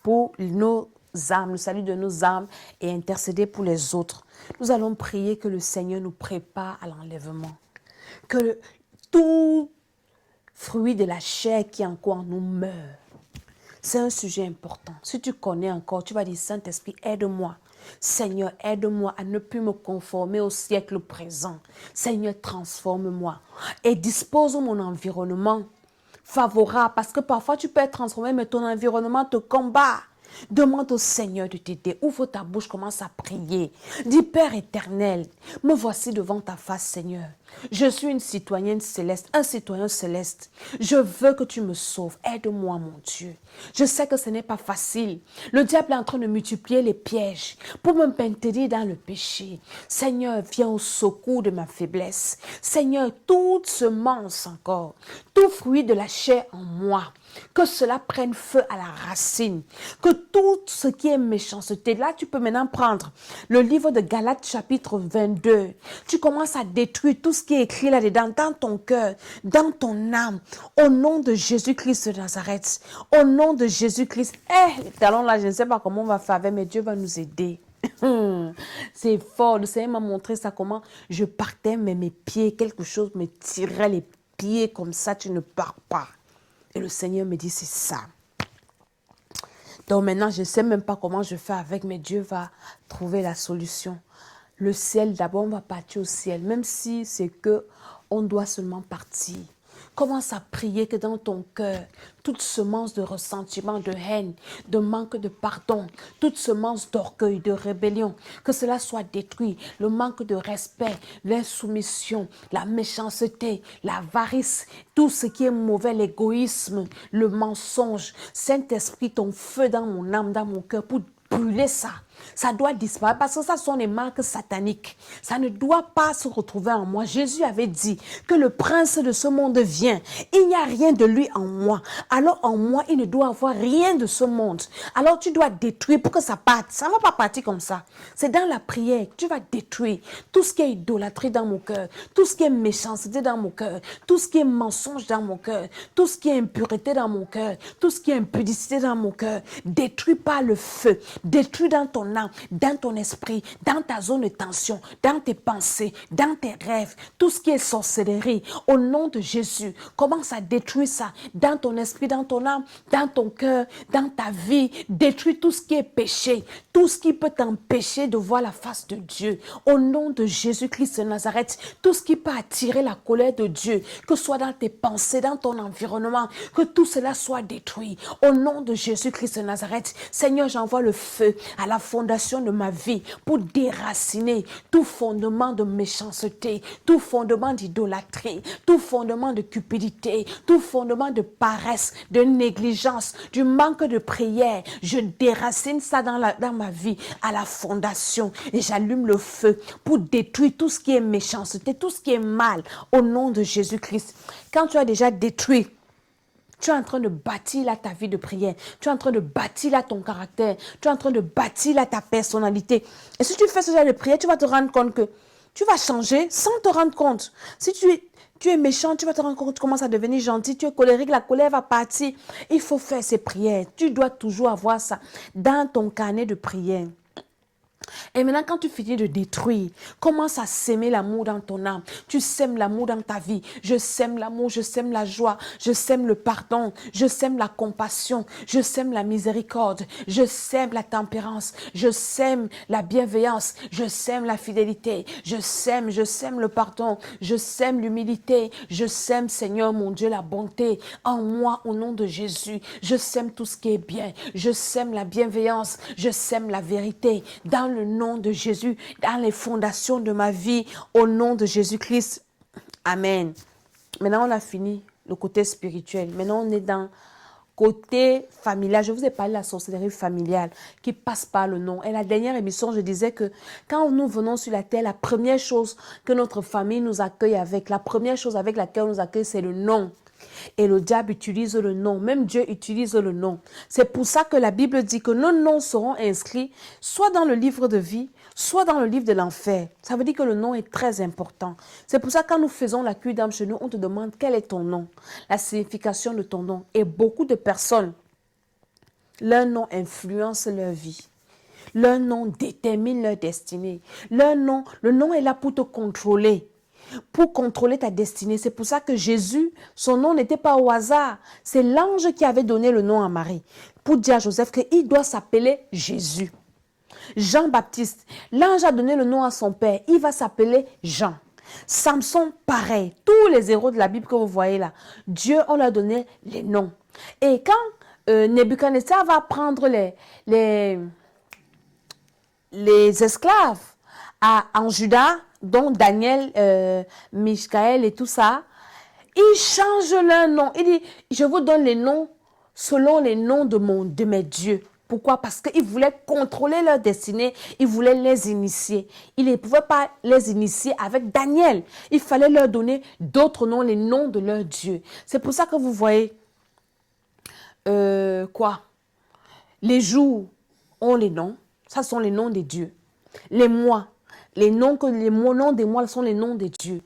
[SPEAKER 1] pour nos âmes, le salut de nos âmes et intercéder pour les autres. Nous allons prier que le Seigneur nous prépare à l'enlèvement. Que tout fruit de la chair qui est encore en nous meure. C'est un sujet important. Si tu connais encore, tu vas dire, Saint-Esprit, aide-moi. Seigneur, aide-moi à ne plus me conformer au siècle présent. Seigneur, transforme-moi et dispose mon environnement favorable. Parce que parfois, tu peux être transformé, mais ton environnement te combat. Demande au Seigneur de t'aider. Ouvre ta bouche, commence à prier. Dis, Père éternel, me voici devant ta face, Seigneur. Je suis une citoyenne céleste, un citoyen céleste. Je veux que tu me sauves. Aide-moi, mon Dieu. Je sais que ce n'est pas facile. Le diable est en train de multiplier les pièges pour me maintenir dans le péché. Seigneur, viens au secours de ma faiblesse. Seigneur, toute semence encore, tout fruit de la chair en moi, que cela prenne feu à la racine. Que tout ce qui est méchanceté, là tu peux maintenant prendre le livre de Galates chapitre 22. Tu commences à détruire tout ce qui est écrit là-dedans, dans ton cœur, dans ton âme, au nom de Jésus-Christ de Nazareth. Au nom de Jésus-Christ. Les talons là, je ne sais pas comment on va faire avec, mais Dieu va nous aider. C'est fort. Le Seigneur m'a montré ça, comment je partais, mais mes pieds, quelque chose me tirait les pieds comme ça, tu ne pars pas. Et le Seigneur me dit, c'est ça. Donc maintenant, je ne sais même pas comment je fais avec, mais Dieu va trouver la solution. Le ciel, d'abord, on va partir au ciel, même si c'est que on doit seulement partir. Commence à prier que dans ton cœur, toute semence de ressentiment, de haine, de manque de pardon, toute semence d'orgueil, de rébellion, que cela soit détruit. Le manque de respect, l'insoumission, la méchanceté, l'avarice, tout ce qui est mauvais, l'égoïsme, le mensonge. Saint-Esprit, ton feu dans mon âme, dans mon cœur, pour brûler ça. Ça doit disparaître parce que ça sont les marques sataniques. Ça ne doit pas se retrouver en moi. Jésus avait dit que le prince de ce monde vient. Il n'y a rien de lui en moi. Alors en moi, il ne doit avoir rien de ce monde. Alors tu dois détruire pour que ça parte. Ça ne va pas partir comme ça. C'est dans la prière que tu vas détruire tout ce qui est idolâtrie dans mon cœur, tout ce qui est méchanceté dans mon cœur, tout ce qui est mensonge dans mon cœur, tout ce qui est impureté dans mon cœur, tout ce qui est impudicité dans mon cœur. Détruis par le feu. Détruis dans ton âme, dans ton esprit, dans ta zone de tension, dans tes pensées, dans tes rêves, tout ce qui est sorcellerie. Au nom de Jésus, commence à détruire ça dans ton esprit, dans ton âme, dans ton cœur, dans ta vie. Détruis tout ce qui est péché, tout ce qui peut t'empêcher de voir la face de Dieu. Au nom de Jésus-Christ de Nazareth, tout ce qui peut attirer la colère de Dieu, que ce soit dans tes pensées, dans ton environnement, que tout cela soit détruit. Au nom de Jésus-Christ de Nazareth, Seigneur, j'envoie le feu à la fondation de ma vie pour déraciner tout fondement de méchanceté, tout fondement d'idolâtrie, tout fondement de cupidité, tout fondement de paresse, de négligence, du manque de prière. Je déracine ça dans ma vie à la fondation et j'allume le feu pour détruire tout ce qui est méchanceté, tout ce qui est mal au nom de Jésus-Christ. Quand tu as déjà détruit, tu es en train de bâtir là ta vie de prière. Tu es en train de bâtir là ton caractère. Tu es en train de bâtir là ta personnalité. Et si tu fais ce genre de prière, tu vas te rendre compte que tu vas changer sans te rendre compte. Si tu es méchant, tu vas te rendre compte que tu commences à devenir gentil. Tu es colérique, la colère va partir. Il faut faire ces prières. Tu dois toujours avoir ça dans ton carnet de prière. Et maintenant, quand tu finis de détruire, commence à s'aimer l'amour dans ton âme. Tu sèmes l'amour dans ta vie. Je sème l'amour, je sème la joie, je sème le pardon, je sème la compassion, je sème la miséricorde, je sème la tempérance, je sème la bienveillance, je sème la fidélité, je sème le pardon, je sème l'humilité, je sème, Seigneur mon Dieu, la bonté en moi au nom de Jésus. Je sème tout ce qui est bien, je sème la bienveillance, je sème la vérité dans le nom de Jésus, dans les fondations de ma vie, au nom de Jésus-Christ. Amen. Maintenant, on a fini le côté spirituel. Maintenant, on est dans côté familial. Je vous ai parlé de la sorcellerie familiale qui passe par le nom. Et la dernière émission, je disais que quand nous venons sur la terre, la première chose que notre famille nous accueille avec, la première chose avec laquelle on nous accueille, c'est le nom. Et le diable utilise le nom. Même Dieu utilise le nom. C'est pour ça que la Bible dit que nos noms seront inscrits soit dans le livre de vie, soit dans le livre de l'enfer. Ça veut dire que le nom est très important. C'est pour ça que quand nous faisons la cure d'âme chez nous, on te demande quel est ton nom, la signification de ton nom. Et beaucoup de personnes, leur nom influence leur vie. Leur nom détermine leur destinée. Le nom est là pour te contrôler. Pour contrôler ta destinée. C'est pour ça que Jésus, son nom n'était pas au hasard. C'est l'ange qui avait donné le nom à Marie. Pour dire à Joseph qu'il doit s'appeler Jésus. Jean-Baptiste, l'ange a donné le nom à son père. Il va s'appeler Jean. Samson, pareil. Tous les héros de la Bible que vous voyez là, Dieu, on leur a donné les noms. Et quand Nebuchadnezzar va prendre les esclaves en Juda, dont Daniel, Michaël et tout ça, ils changent leur nom. Il dit, je vous donne les noms selon les noms de mes dieux. Pourquoi? Parce qu'ils voulaient contrôler leur destinée, ils voulaient les initier. Ils ne pouvaient pas les initier avec Daniel. Il fallait leur donner d'autres noms, les noms de leurs dieux. C'est pour ça que vous voyez, les jours ont les noms, ça sont les noms des dieux. Les mois, les noms des mois sont les noms des dieux.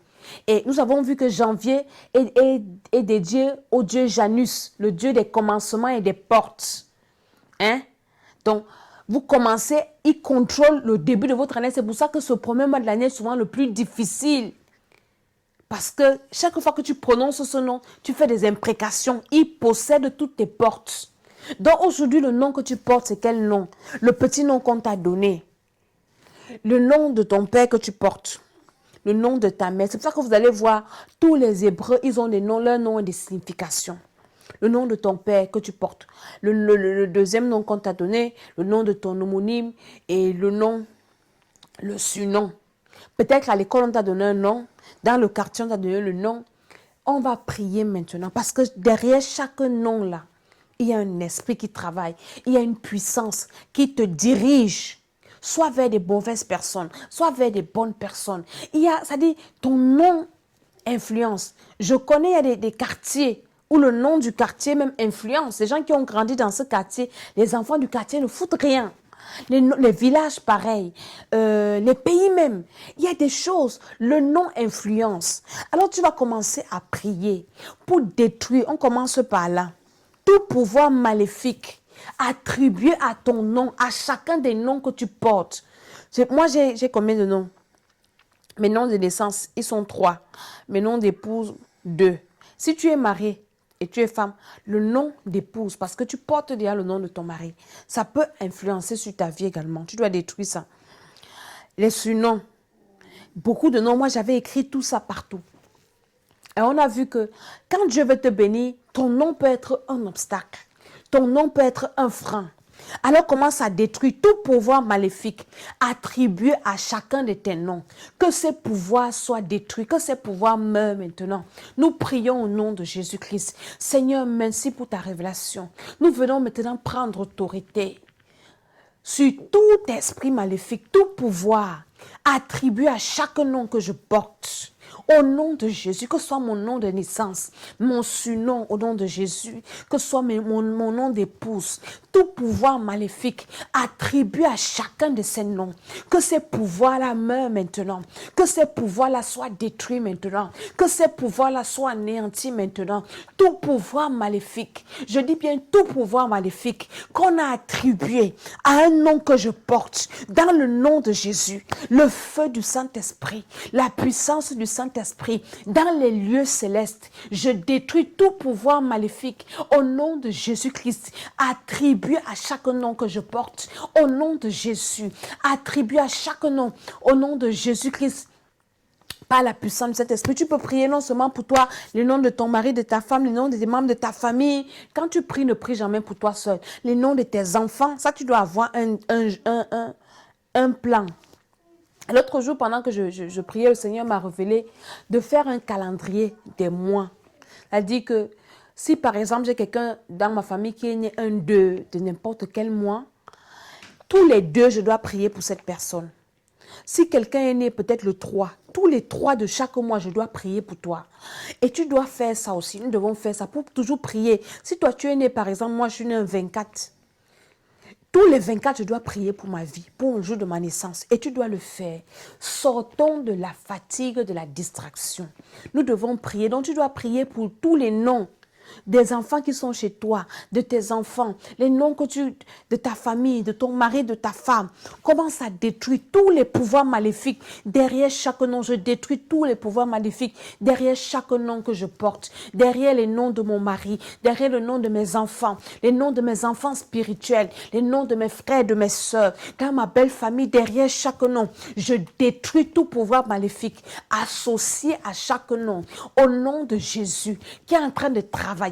[SPEAKER 1] Et nous avons vu que janvier est dédié au dieu Janus, le dieu des commencements et des portes. Hein? Donc, vous commencez, il contrôle le début de votre année. C'est pour ça que ce premier mois de l'année est souvent le plus difficile. Parce que chaque fois que tu prononces ce nom, tu fais des imprécations. Il possède toutes tes portes. Donc aujourd'hui, le nom que tu portes, c'est quel nom? Le petit nom qu'on t'a donné. Le nom de ton père que tu portes. Le nom de ta mère. C'est pour ça que vous allez voir, tous les Hébreux, ils ont des noms, leur nom et des significations. Le nom de ton père que tu portes. Le deuxième nom qu'on t'a donné, le nom de ton homonyme et le surnom. Peut-être à l'école, on t'a donné un nom. Dans le quartier, on t'a donné le nom. On va prier maintenant parce que derrière chaque nom là, il y a un esprit qui travaille. Il y a une puissance qui te dirige soit vers des mauvaises personnes, soit vers des bonnes personnes. Ça dit, ton nom influence. Je connais, il y a des quartiers où le nom du quartier même influence. Les gens qui ont grandi dans ce quartier, les enfants du quartier ne foutent rien. Les villages, pareil. Les pays même. Il y a des choses. Le nom influence. Alors, tu vas commencer à prier pour détruire. On commence par là. Tout pouvoir maléfique attribué à ton nom, à chacun des noms que tu portes. Moi, j'ai combien de noms? Mes noms de naissance, ils sont 3. Mes noms d'épouse, 2. Si tu es marié et tu es femme, le nom d'épouse, parce que tu portes déjà le nom de ton mari, ça peut influencer sur ta vie également. Tu dois détruire ça. Les surnoms, beaucoup de noms, moi j'avais écrit tout ça partout. Et on a vu que quand Dieu veut te bénir, ton nom peut être un obstacle. Ton nom peut être un frein. Alors commence à détruire tout pouvoir maléfique attribué à chacun de tes noms. Que ces pouvoirs soient détruits, que ces pouvoirs meurent maintenant. Nous prions au nom de Jésus-Christ. Seigneur, merci pour ta révélation. Nous venons maintenant prendre autorité sur tout esprit maléfique, tout pouvoir attribué à chaque nom que je porte. Au nom de Jésus, que ce soit mon nom de naissance, mon surnom au nom de Jésus, que ce soit mon nom d'épouse, tout pouvoir maléfique attribué à chacun de ces noms, que ces pouvoirs-là meurent maintenant, que ces pouvoirs-là soient détruits maintenant, que ces pouvoirs-là soient anéantis maintenant, tout pouvoir maléfique, je dis bien tout pouvoir maléfique qu'on a attribué à un nom que je porte, dans le nom de Jésus, le feu du Saint-Esprit, la puissance du Saint-Esprit, dans les lieux célestes, je détruis tout pouvoir maléfique au nom de Jésus-Christ, attribué à chaque nom que je porte, au nom de Jésus, attribué à chaque nom, au nom de Jésus-Christ. Par la puissance de cet esprit, tu peux prier non seulement pour toi, les noms de ton mari, de ta femme, les noms des membres de ta famille. Quand tu pries, ne prie jamais pour toi seul. Les noms de tes enfants, ça tu dois avoir un plan. L'autre jour, pendant que je priais, le Seigneur m'a révélé de faire un calendrier des mois. C'est-à-dire que si par exemple j'ai quelqu'un dans ma famille qui est né un 2 de n'importe quel mois, tous les 2 je dois prier pour cette personne. Si quelqu'un est né peut-être le 3, tous les 3 de chaque mois, je dois prier pour toi. Et tu dois faire ça aussi. Nous devons faire ça pour toujours prier. Si toi tu es né, par exemple, moi je suis né un 24. Tous les 24, je dois prier pour ma vie, pour le jour de ma naissance. Et tu dois le faire. Sortons de la fatigue, de la distraction. Nous devons prier. Donc tu dois prier pour tous les noms des enfants qui sont chez toi, de tes enfants, les noms de ta famille, de ton mari, de ta femme. Commence à détruire tous les pouvoirs maléfiques. Derrière chaque nom, je détruis tous les pouvoirs maléfiques. Derrière chaque nom que je porte, derrière les noms de mon mari, derrière le nom de mes enfants, les noms de mes enfants spirituels, les noms de mes frères, de mes sœurs, dans ma belle famille, derrière chaque nom, je détruis tout pouvoir maléfique associé à chaque nom. Au nom de Jésus, qui est en train de travailler,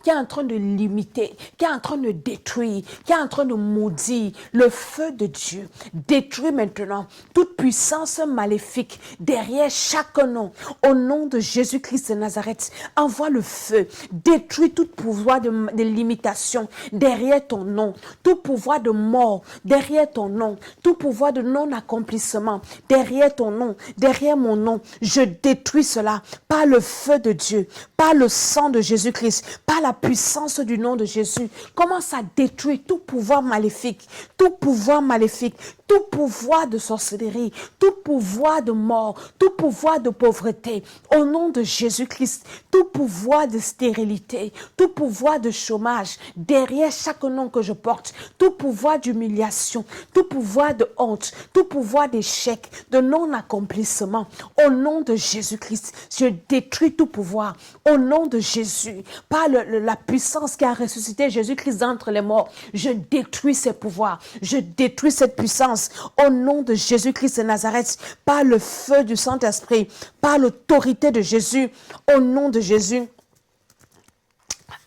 [SPEAKER 1] qui est en train de limiter, qui est en train de détruire, qui est en train de maudire, le feu de Dieu détruit maintenant toute puissance maléfique derrière chaque nom. Au nom de Jésus-Christ de Nazareth, envoie le feu, détruis tout pouvoir de limitation derrière ton nom, tout pouvoir de mort derrière ton nom, tout pouvoir de non-accomplissement derrière ton nom, derrière mon nom. Je détruis cela par le feu de Dieu, par le sang de Jésus-Christ, par la puissance du nom de Jésus. Commence à détruire tout pouvoir maléfique, tout pouvoir maléfique, tout pouvoir de sorcellerie, tout pouvoir de mort, tout pouvoir de pauvreté. Au nom de Jésus-Christ, tout pouvoir de stérilité, tout pouvoir de chômage, derrière chaque nom que je porte, tout pouvoir d'humiliation, tout pouvoir de honte, tout pouvoir d'échec, de non-accomplissement. Au nom de Jésus-Christ, je détruis tout pouvoir. Au nom de Jésus, par la puissance qui a ressuscité Jésus-Christ d'entre les morts, je détruis ces pouvoirs, je détruis cette puissance. Au nom de Jésus-Christ de Nazareth, par le feu du Saint-Esprit, par l'autorité de Jésus, au nom de Jésus.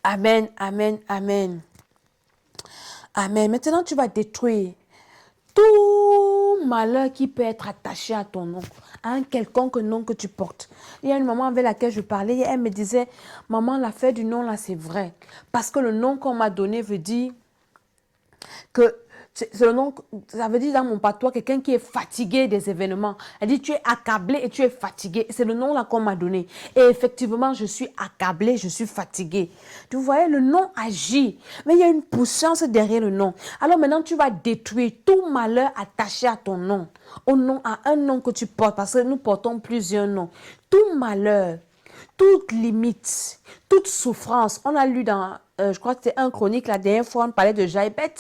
[SPEAKER 1] Amen, amen, amen. Amen. Maintenant, tu vas détruire tout malheur qui peut être attaché à ton nom, à un quelconque nom que tu portes. Il y a une maman avec laquelle je parlais, et elle me disait, maman, l'affaire du nom là, c'est vrai. Parce que le nom qu'on m'a donné veut dire que c'est le nom, ça veut dire dans mon patois, quelqu'un qui est fatigué des événements. Elle dit, tu es accablé et tu es fatigué. C'est le nom là qu'on m'a donné. Et effectivement, je suis accablé, je suis fatigué. Vous voyez, le nom agit. Mais il y a une puissance derrière le nom. Alors maintenant, tu vas détruire tout malheur attaché à ton nom. Au nom, à un nom que tu portes. Parce que nous portons plusieurs noms. Tout malheur, toute limite, toute souffrance. On a lu dans, je crois que c'était un chronique, la dernière fois, on parlait de Jaïbet.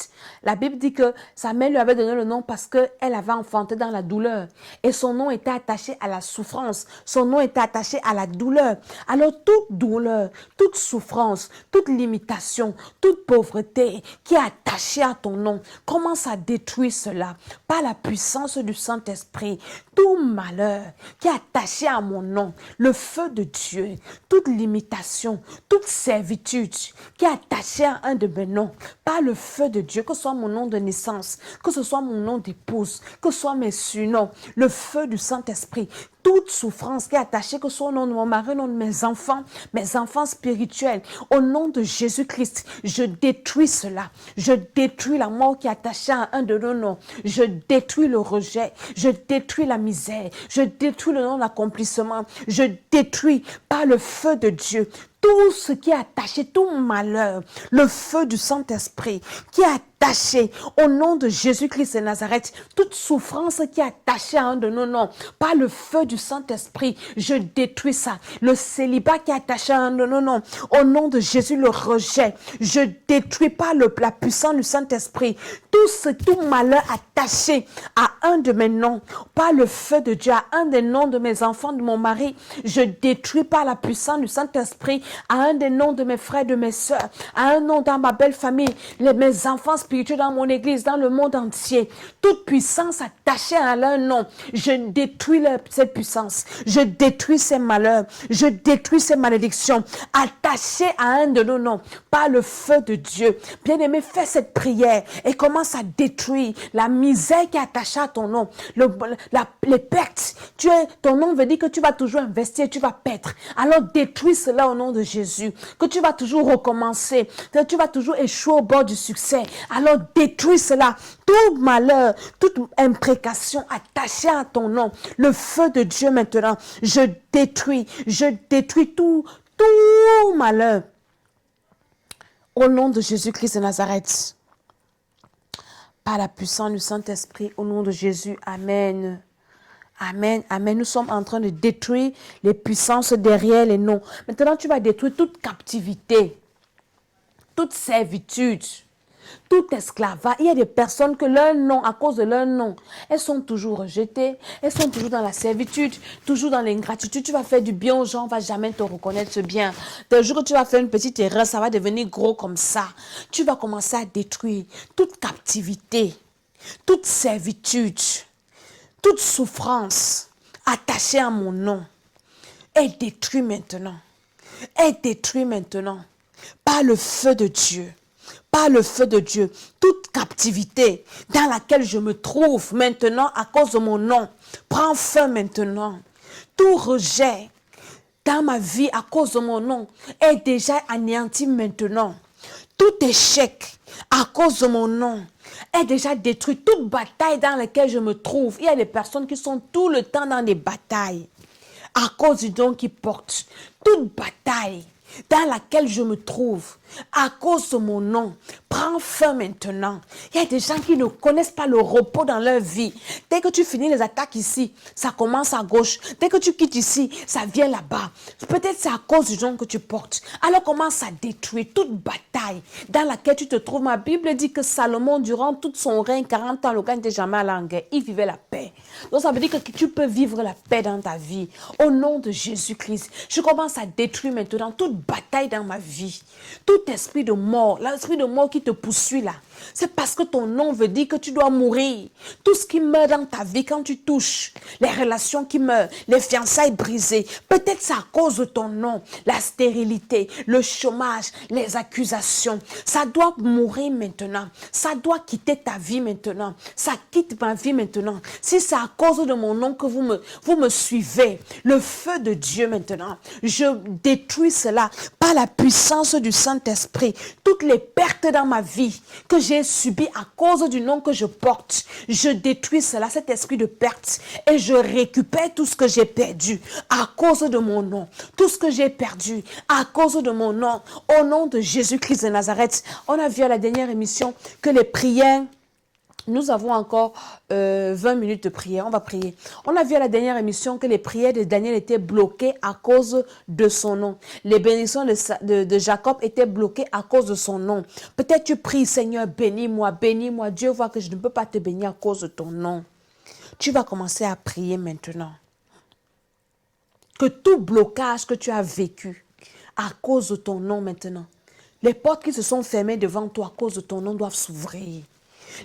[SPEAKER 1] La Bible dit que sa mère lui avait donné le nom parce qu'elle avait enfanté dans la douleur. Et son nom était attaché à la souffrance. Son nom était attaché à la douleur. Alors, toute douleur, toute souffrance, toute limitation, toute pauvreté qui est attachée à ton nom, commence à détruire cela par la puissance du Saint-Esprit. Tout malheur qui est attaché à mon nom, le feu de Dieu, toute limitation, toute servitude qui est attachée à un de mes noms, par le feu de Dieu, que ce soit mon nom de naissance, que ce soit mon nom d'épouse, que ce soit mes surnoms, le feu du Saint-Esprit, toute souffrance qui est attachée, que ce soit au nom de mon mari, au nom de mes enfants spirituels, au nom de Jésus-Christ, je détruis cela. Je détruis la mort qui est attachée à un de nos noms. Je détruis le rejet. Je détruis la misère. Je détruis le non-accomplissement. Je détruis par le feu de Dieu tout ce qui est attaché, tout malheur, le feu du Saint-Esprit qui est attaché au nom de Jésus-Christ de Nazareth, toute souffrance qui est attachée à un de nos noms, par le feu du Saint-Esprit, je détruis ça. Le célibat qui est attaché à un de nos noms, au nom de Jésus, le rejet, je détruis par la puissance du Saint-Esprit, tout malheur attaché à un de mes noms, par le feu de Dieu, à un des noms de mes enfants, de mon mari, je détruis par la puissance du Saint-Esprit, à un des noms de mes frères, de mes soeurs, à un nom dans ma belle famille, mes enfants spirituels dans mon église, dans le monde entier. Toute puissance attachée à un nom, je détruis cette puissance. Je détruis ces malheurs. Je détruis ces malédictions attachées à un de nos noms par le feu de Dieu. Bien-aimé, fais cette prière et commence à détruire la misère qui est attachée à ton nom. Les pertes. Ton nom veut dire que tu vas toujours investir, tu vas perdre. Alors détruis cela au nom de Jésus. Que tu vas toujours recommencer. Que tu vas toujours échouer au bord du succès. Alors détruis cela. Tout malheur, toute imprécation attachée à ton nom. Le feu de Dieu maintenant. Je détruis tout malheur. Au nom de Jésus-Christ de Nazareth. Par la puissance du Saint-Esprit, au nom de Jésus. Amen. Amen, amen. Nous sommes en train de détruire les puissances derrière les noms. Maintenant, tu vas détruire toute captivité, toute servitude, tout esclavage. Il y a des personnes que leur nom, à cause de leur nom, elles sont toujours rejetées, elles sont toujours dans la servitude, toujours dans l'ingratitude. Tu vas faire du bien aux gens, on ne va jamais te reconnaître ce bien. D'un jour que tu vas faire une petite erreur, ça va devenir gros comme ça. Tu vas commencer à détruire toute captivité, toute servitude, toute souffrance attachée à mon nom est détruite maintenant. Est détruite maintenant. Par le feu de Dieu. Par le feu de Dieu. Toute captivité dans laquelle je me trouve maintenant à cause de mon nom prend fin maintenant. Tout rejet dans ma vie à cause de mon nom est déjà anéanti maintenant. Tout échec à cause de mon nom est déjà détruit. Toute bataille dans laquelle je me trouve, il y a des personnes qui sont tout le temps dans des batailles à cause du don qu'ils portent. Toute bataille dans laquelle je me trouve à cause de mon nom prend fin maintenant. Il y a des gens qui ne connaissent pas le repos dans leur vie. Dès que tu finis les attaques ici, ça commence à gauche. Dès que tu quittes ici, ça vient là-bas. Peut-être c'est à cause du don que tu portes. Alors commence à détruire toute bataille dans laquelle tu te trouves. Ma Bible dit que Salomon, durant tout son règne, 40 ans, le gars n'était jamais allé en guerre. Il vivait la paix. Donc ça veut dire que tu peux vivre la paix dans ta vie. Au nom de Jésus-Christ, je commence à détruire maintenant toute bataille dans ma vie. Tout esprit de mort, l'esprit de mort qui te poursuit là, c'est parce que ton nom veut dire que tu dois mourir. Tout ce qui meurt dans ta vie quand tu touches, les relations qui meurent, les fiançailles brisées, peut-être c'est à cause de ton nom, la stérilité, le chômage, les accusations. Ça doit mourir maintenant. Ça doit quitter ta vie maintenant. Ça quitte ma vie maintenant. Si c'est à cause de mon nom que vous me suivez, le feu de Dieu maintenant, je détruis cela cela par la puissance du Saint-Esprit. Toutes les pertes dans ma vie que j'ai subies à cause du nom que je porte, je détruis cela, cet esprit de perte, et je récupère tout ce que j'ai perdu à cause de mon nom. Tout ce que j'ai perdu à cause de mon nom, au nom de Jésus-Christ de Nazareth. On a vu à la dernière émission que les prières, nous avons encore 20 minutes de prière, on va prier. On a vu à la dernière émission que les prières de Daniel étaient bloquées à cause de son nom. Les bénédictions de Jacob étaient bloquées à cause de son nom. Peut-être tu pries, Seigneur, bénis-moi, bénis-moi. Dieu voit que je ne peux pas te bénir à cause de ton nom. Tu vas commencer à prier maintenant. Que tout blocage que tu as vécu à cause de ton nom maintenant, les portes qui se sont fermées devant toi à cause de ton nom doivent s'ouvrir.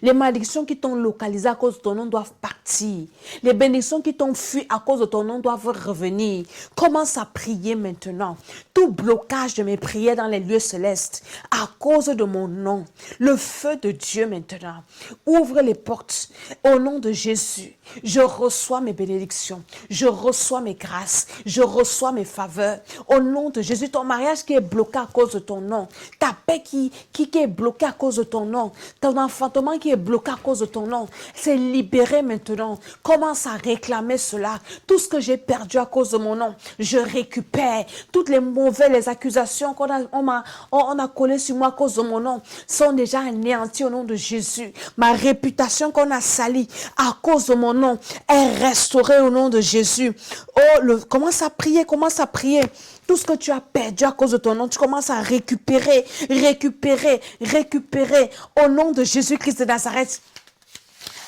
[SPEAKER 1] Les malédictions qui t'ont localisé à cause de ton nom doivent partir. Les bénédictions qui t'ont fui à cause de ton nom doivent revenir. Commence à prier maintenant. Tout blocage de mes prières dans les lieux célestes à cause de mon nom. Le feu de Dieu maintenant. Ouvre les portes au nom de Jésus. Je reçois mes bénédictions. Je reçois mes grâces. Je reçois mes faveurs. Au nom de Jésus, ton mariage qui est bloqué à cause de ton nom. Ta paix qui est bloquée à cause de ton nom. Ton enfantement qui est bloqué à cause de ton nom, c'est libéré maintenant. Commence à réclamer cela. Tout ce que j'ai perdu à cause de mon nom, je récupère. Toutes les mauvaises accusations qu'on a collées sur moi à cause de mon nom sont déjà anéanties au nom de Jésus. Ma réputation qu'on a salie à cause de mon nom est restaurée au nom de Jésus. Oh, commence à prier, commence à prier. Tout ce que tu as perdu à cause de ton nom, tu commences à récupérer, récupérer, récupérer au nom de Jésus-Christ de Nazareth.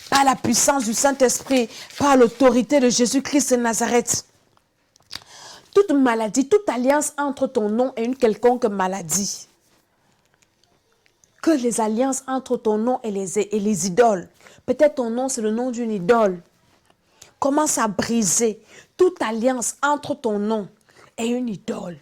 [SPEAKER 1] Par la puissance du Saint-Esprit, par l'autorité de Jésus-Christ de Nazareth. Toute maladie, toute alliance entre ton nom et une quelconque maladie. Que les alliances entre ton nom et les idoles. Peut-être ton nom, c'est le nom d'une idole. Commence à briser toute alliance entre ton nom et une idole.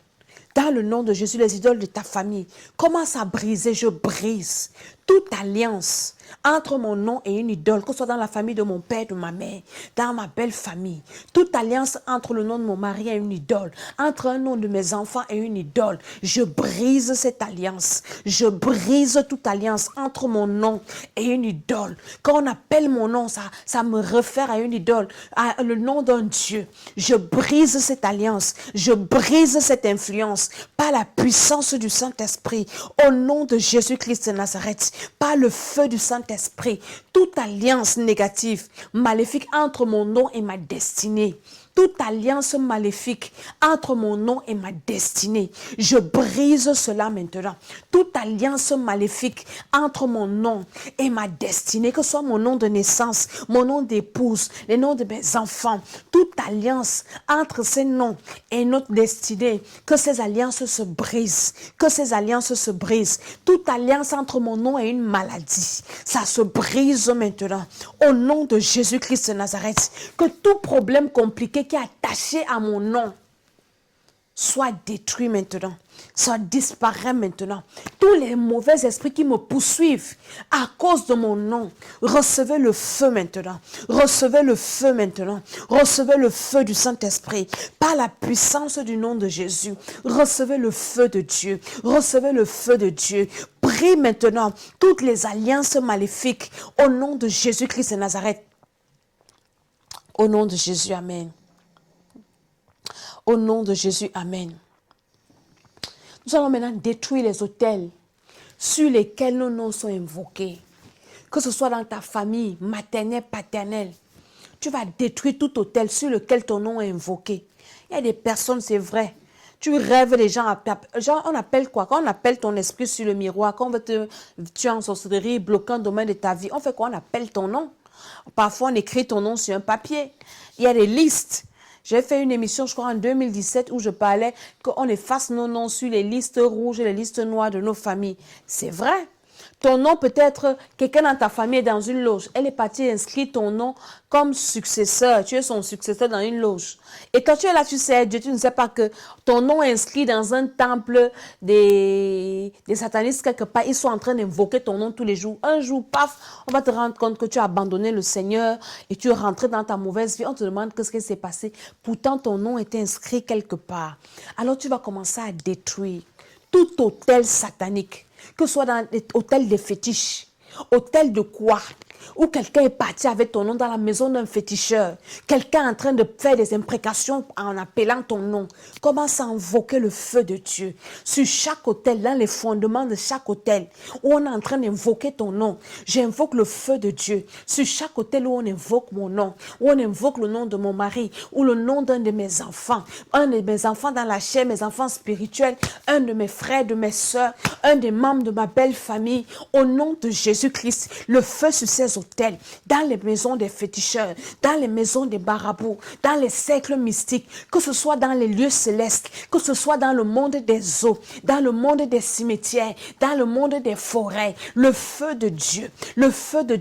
[SPEAKER 1] Dans le nom de Jésus, les idoles de ta famille, commence à briser, je brise toute alliance entre mon nom et une idole, que ce soit dans la famille de mon père, de ma mère, dans ma belle famille. Toute alliance entre le nom de mon mari et une idole, entre un nom de mes enfants et une idole. Je brise cette alliance. Je brise toute alliance entre mon nom et une idole. Quand on appelle mon nom, ça me réfère à une idole, à le nom d'un Dieu. Je brise cette alliance. Je brise cette influence par la puissance du Saint-Esprit. Au nom de Jésus-Christ de Nazareth, par le feu du Saint-Esprit, toute alliance négative, maléfique entre mon nom et ma destinée, toute alliance maléfique entre mon nom et ma destinée, je brise cela maintenant. Toute alliance maléfique entre mon nom et ma destinée, que ce soit mon nom de naissance, mon nom d'épouse, les noms de mes enfants, toute alliance entre ces noms et notre destinée, que ces alliances se brisent, que ces alliances se brisent. Toute alliance entre mon nom et une maladie, ça se brise maintenant. Au nom de Jésus-Christ de Nazareth, que tout problème compliqué qui est attaché à mon nom soit détruit maintenant, soit disparaît maintenant. Tous les mauvais esprits qui me poursuivent à cause de mon nom, recevez le feu maintenant, recevez le feu maintenant, recevez le feu du Saint-Esprit, par la puissance du nom de Jésus, recevez le feu de Dieu, recevez le feu de Dieu. Prie maintenant toutes les alliances maléfiques au nom de Jésus-Christ de Nazareth. Au nom de Jésus, amen. Au nom de Jésus, amen. Nous allons maintenant détruire les autels sur lesquels nos noms sont invoqués. Que ce soit dans ta famille, maternelle, paternelle. Tu vas détruire tout autel sur lequel ton nom est invoqué. Il y a des personnes, c'est vrai. Tu rêves, les gens, on appelle quoi? Quand on appelle ton esprit sur le miroir, quand on veut te tuer en sorcellerie, bloquer un domaine de ta vie, on fait quoi? On appelle ton nom. Parfois, on écrit ton nom sur un papier. Il y a des listes. J'ai fait une émission, je crois, en 2017 où je parlais qu'on efface nos noms sur les listes rouges et les listes noires de nos familles. C'est vrai. Ton nom peut-être, quelqu'un dans ta famille est dans une loge. Elle est partie inscrire ton nom comme successeur. Tu es son successeur dans une loge. Et quand tu es là, tu sais, Dieu, tu ne sais pas que ton nom est inscrit dans un temple des satanistes quelque part. Ils sont en train d'invoquer ton nom tous les jours. Un jour, paf, on va te rendre compte que tu as abandonné le Seigneur et tu es rentré dans ta mauvaise vie. On te demande qu'est-ce qui s'est passé. Pourtant, ton nom était inscrit quelque part. Alors, tu vas commencer à détruire tout hôtel satanique, que ce soit dans l'hôtel des fétiches, hôtel de quoi, ou quelqu'un est parti avec ton nom dans la maison d'un féticheur, quelqu'un est en train de faire des imprécations en appelant ton nom, commence à invoquer le feu de Dieu sur chaque hôtel, dans les fondements de chaque hôtel où on est en train d'invoquer ton nom. J'invoque le feu de Dieu sur chaque hôtel où on invoque mon nom, où on invoque le nom de mon mari ou le nom d'un de mes enfants, un de mes enfants dans la chair, mes enfants spirituels, un de mes frères, de mes soeurs, un des membres de ma belle famille. Au nom de Jésus-Christ, le feu sur ces hôtels, dans les maisons des féticheurs, dans les maisons des marabouts, dans les cercles mystiques, que ce soit dans les lieux célestes, que ce soit dans le monde des eaux, dans le monde des cimetières, dans le monde des forêts, le feu de Dieu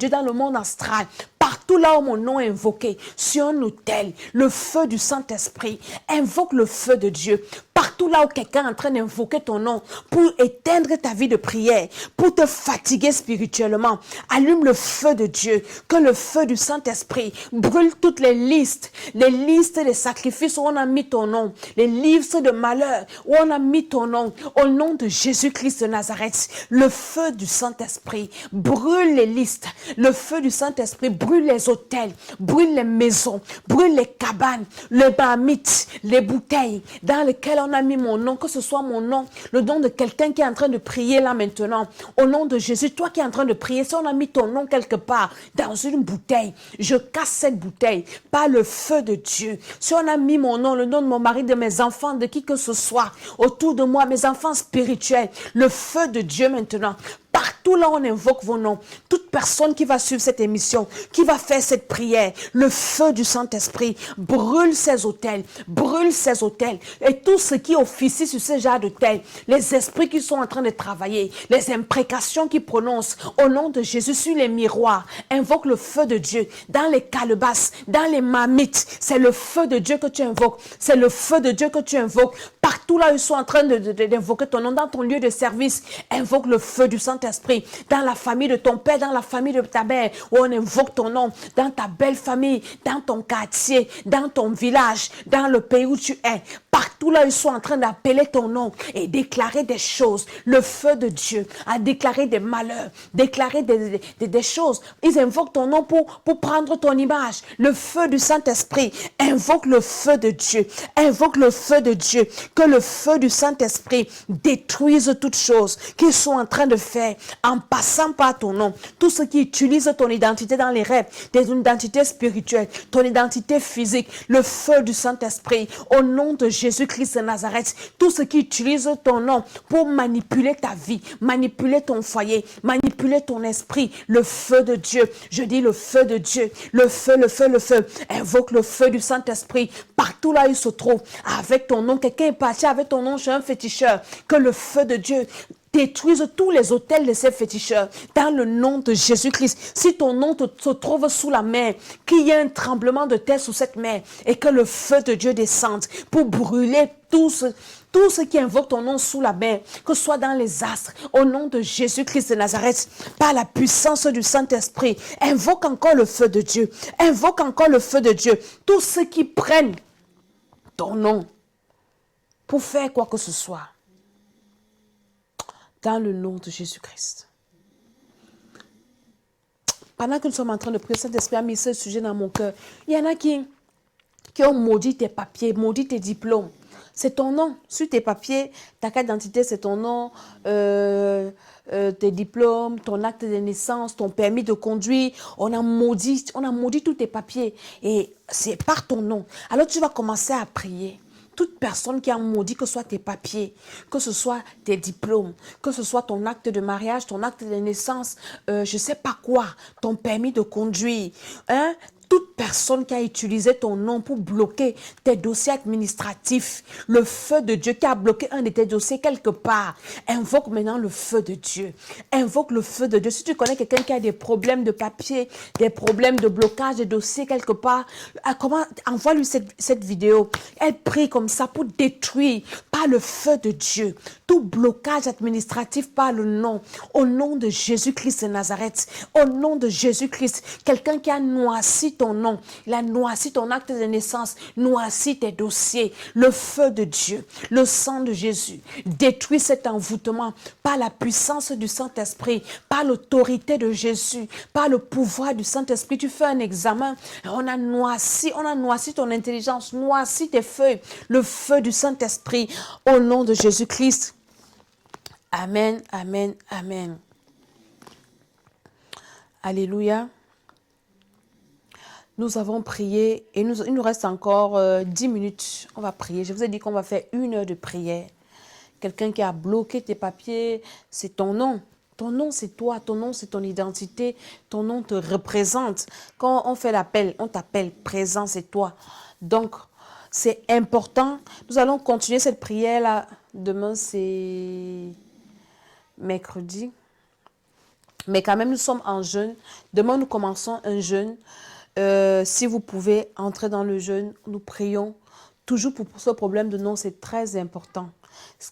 [SPEAKER 1] dans le monde astral, partout là où mon nom est invoqué, sur un autel, le feu du Saint-Esprit, invoque le feu de Dieu. Partout là où quelqu'un est en train d'invoquer ton nom pour éteindre ta vie de prière, pour te fatiguer spirituellement, allume le feu de Dieu, que le feu du Saint-Esprit brûle toutes les listes des sacrifices où on a mis ton nom, les livres de malheur où on a mis ton nom, au nom de Jésus-Christ de Nazareth. Le feu du Saint-Esprit brûle les listes, le feu du Saint-Esprit brûle les hôtels, brûle les maisons, brûle les cabanes, les marmites, les bouteilles dans lesquelles on a mis mon nom, que ce soit mon nom, le nom de quelqu'un qui est en train de prier là maintenant, au nom de Jésus, toi qui es en train de prier, si on a mis ton nom quelque part dans une bouteille, je casse cette bouteille par le feu de Dieu. Si on a mis mon nom, le nom de mon mari, de mes enfants, de qui que ce soit autour de moi, mes enfants spirituels, le feu de Dieu maintenant. Partout là, on invoque vos noms. Toute personne qui va suivre cette émission, qui va faire cette prière, le feu du Saint-Esprit brûle ces hôtels, et tout ce qui officie sur ce genre d'hôtel, les esprits qui sont en train de travailler, les imprécations qui prononcent au nom de Jésus sur les miroirs, invoque le feu de Dieu dans les calebasses, dans les marmites. C'est le feu de Dieu que tu invoques, c'est le feu de Dieu que tu invoques. Partout là, ils sont en train d'invoquer ton nom, dans ton lieu de service, invoque le feu du Saint-Esprit, dans la famille de ton père, dans la famille de ta mère, où on invoque ton nom, dans ta belle famille, dans ton quartier, dans ton village, dans le pays où tu es. Partout là, ils sont en train d'appeler ton nom et déclarer des choses. Le feu de Dieu a déclaré des malheurs, déclaré des choses. Ils invoquent ton nom pour prendre ton image. Le feu du Saint-Esprit invoque le feu de Dieu. Invoque le feu de Dieu. Que le feu du Saint-Esprit détruise toutes choses qu'ils sont en train de faire en passant par ton nom. Tout ce qui utilise ton identité dans les rêves, ton identité spirituelle, ton identité physique, le feu du Saint-Esprit, au nom de Jésus-Christ de Nazareth, tout ce qui utilise ton nom pour manipuler ta vie, manipuler ton foyer, manipuler ton esprit, le feu de Dieu. Je dis le feu de Dieu, le feu, le feu, le feu. Invoque le feu du Saint-Esprit partout là où il se trouve, avec ton nom. Quelqu'un est parti avec ton nom chez un féticheur, que le feu de Dieu détruise tous les hôtels de ces féticheurs dans le nom de Jésus-Christ. Si ton nom se trouve sous la mer, qu'il y ait un tremblement de terre sous cette mer et que le feu de Dieu descende pour brûler tout ce qui invoque ton nom sous la mer, que ce soit dans les astres, au nom de Jésus-Christ de Nazareth, par la puissance du Saint-Esprit, invoque encore le feu de Dieu, invoque encore le feu de Dieu. Tous ceux qui prennent ton nom pour faire quoi que ce soit, dans le nom de Jésus-Christ. Pendant que nous sommes en train de prier, Saint-Esprit a mis ce sujet dans mon cœur. Il y en a qui ont maudit tes papiers, maudit tes diplômes. C'est ton nom. Sur tes papiers, ta carte d'identité, c'est ton nom, tes diplômes, ton acte de naissance, ton permis de conduire. On a maudit tous tes papiers. Et c'est par ton nom. Alors tu vas commencer à prier. Toute personne qui a maudit, que ce soit tes papiers, que ce soit tes diplômes, que ce soit ton acte de mariage, ton acte de naissance, je ne sais pas quoi, ton permis de conduire, hein? toute personne qui a utilisé ton nom pour bloquer tes dossiers administratifs, le feu de Dieu qui a bloqué un de tes dossiers quelque part, invoque maintenant le feu de Dieu. Invoque le feu de Dieu. Si tu connais quelqu'un qui a des problèmes de papier, des problèmes de blocage de dossiers quelque part, envoie-lui cette vidéo. Elle prie comme ça pour détruire par le feu de Dieu tout blocage administratif par le nom. Au nom de Jésus-Christ de Nazareth. Au nom de Jésus-Christ. Quelqu'un qui a noirci ton nom. Il a noirci ton acte de naissance. Noirci tes dossiers. Le feu de Dieu. Le sang de Jésus. Détruit cet envoûtement par la puissance du Saint-Esprit. Par l'autorité de Jésus. Par le pouvoir du Saint-Esprit. Tu fais un examen. On a noirci ton intelligence. Noirci tes feuilles. Le feu du Saint-Esprit. Au nom de Jésus-Christ. Amen, amen, amen. Alléluia. Nous avons prié et il nous reste encore 10 minutes. On va prier. Je vous ai dit qu'on va faire 1 heure de prière. Quelqu'un qui a bloqué tes papiers, c'est ton nom. Ton nom, c'est toi. Ton nom, c'est ton identité. Ton nom te représente. Quand on fait l'appel, on t'appelle. Présent, c'est toi. Donc, c'est important. Nous allons continuer cette prière-là. Demain, c'est mercredi. Mais quand même, nous sommes en jeûne. Demain, nous commençons un jeûne. Si vous pouvez entrer dans le jeûne, nous prions. Toujours pour ce problème de nom, c'est très important.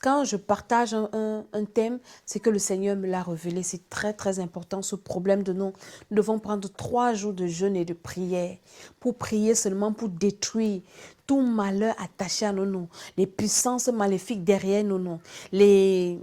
[SPEAKER 1] Quand je partage un thème, c'est que le Seigneur me l'a révélé. C'est très, très important, ce problème de nom. Nous devons prendre 3 jours de jeûne et de prière pour prier seulement pour détruire tout malheur attaché à nos noms, les puissances maléfiques derrière nos noms, les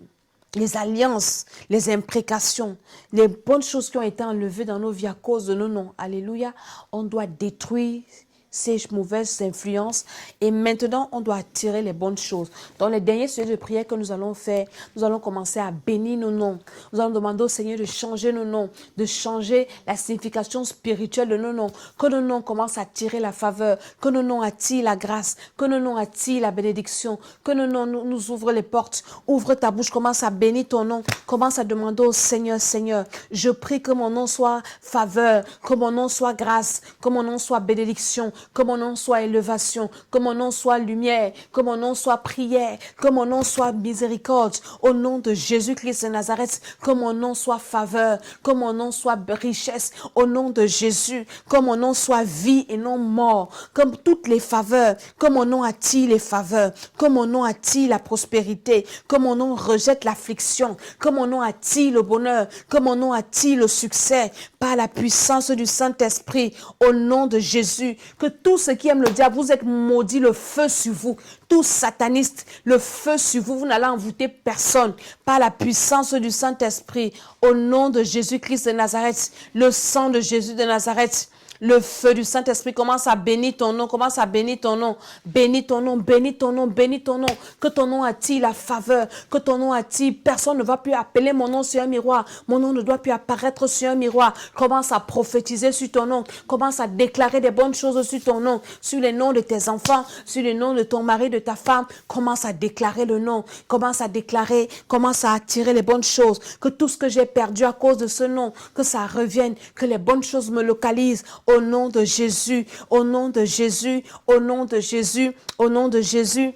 [SPEAKER 1] alliances, les imprécations, les bonnes choses qui ont été enlevées dans nos vies à cause de nos noms. Alléluia. On doit détruire ces mauvaises influences et maintenant on doit attirer les bonnes choses. Dans les derniers sujets de prière que nous allons faire, nous allons commencer à bénir nos noms. Nous allons demander au Seigneur de changer nos noms, de changer la signification spirituelle de nos noms, que nos noms commencent à attirer la faveur, que nos noms attirent la grâce, que nos noms attirent la bénédiction, que nos noms nous ouvrent les portes. Ouvre ta bouche, commence à bénir ton nom, commence à demander au Seigneur, Seigneur, je prie que mon nom soit faveur, que mon nom soit grâce, que mon nom soit bénédiction, que mon nom soit élévation, que mon nom soit lumière, que mon nom soit prière, que mon nom soit miséricorde, au nom de Jésus-Christ de Nazareth, que mon nom soit faveur, que mon nom soit richesse, au nom de Jésus, que mon nom soit vie et non mort, comme toutes les faveurs, que mon nom attire les faveurs, que mon nom attire la prospérité, que mon nom rejette l'affliction, que mon nom attire le bonheur, que mon nom attire le succès, par la puissance du Saint-Esprit, au nom de Jésus, que tous ceux qui aiment le diable, vous êtes maudits, le feu sur vous. Tous satanistes, le feu sur vous. Vous n'allez envoûter personne. Par la puissance du Saint-Esprit, au nom de Jésus-Christ de Nazareth, le sang de Jésus de Nazareth, le feu du Saint-Esprit commence à bénir ton nom, commence à bénir ton nom. Bénis ton nom, bénis ton nom, bénis ton nom. Que ton nom attire la faveur, que ton nom attire. Personne ne va plus appeler mon nom sur un miroir. Mon nom ne doit plus apparaître sur un miroir. Commence à prophétiser sur ton nom. Commence à déclarer des bonnes choses sur ton nom, sur les noms de tes enfants, sur les noms de ton mari, de ta femme. Commence à déclarer le nom. Commence à déclarer, commence à attirer les bonnes choses. Que tout ce que j'ai perdu à cause de ce nom, que ça revienne, que les bonnes choses me localisent. Au nom de Jésus, au nom de Jésus, au nom de Jésus, au nom de Jésus,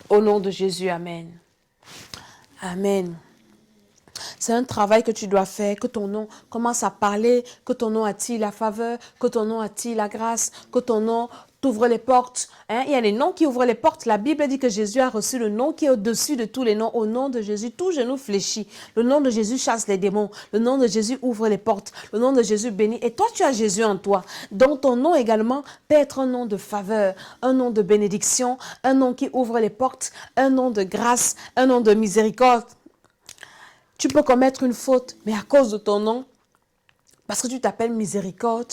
[SPEAKER 1] au nom de Jésus, amen. Amen. C'est un travail que tu dois faire, que ton nom commence à parler, que ton nom attire la faveur, que ton nom attire la grâce, que ton nom t'ouvre les portes. Il y a les noms qui ouvrent les portes. La Bible dit que Jésus a reçu le nom qui est au-dessus de tous les noms. Au nom de Jésus, tout genou fléchit. Le nom de Jésus chasse les démons. Le nom de Jésus ouvre les portes. Le nom de Jésus bénit. Et toi, tu as Jésus en toi. Donc, ton nom également peut être un nom de faveur, un nom de bénédiction, un nom qui ouvre les portes, un nom de grâce, un nom de miséricorde. Tu peux commettre une faute, mais à cause de ton nom, parce que tu t'appelles miséricorde,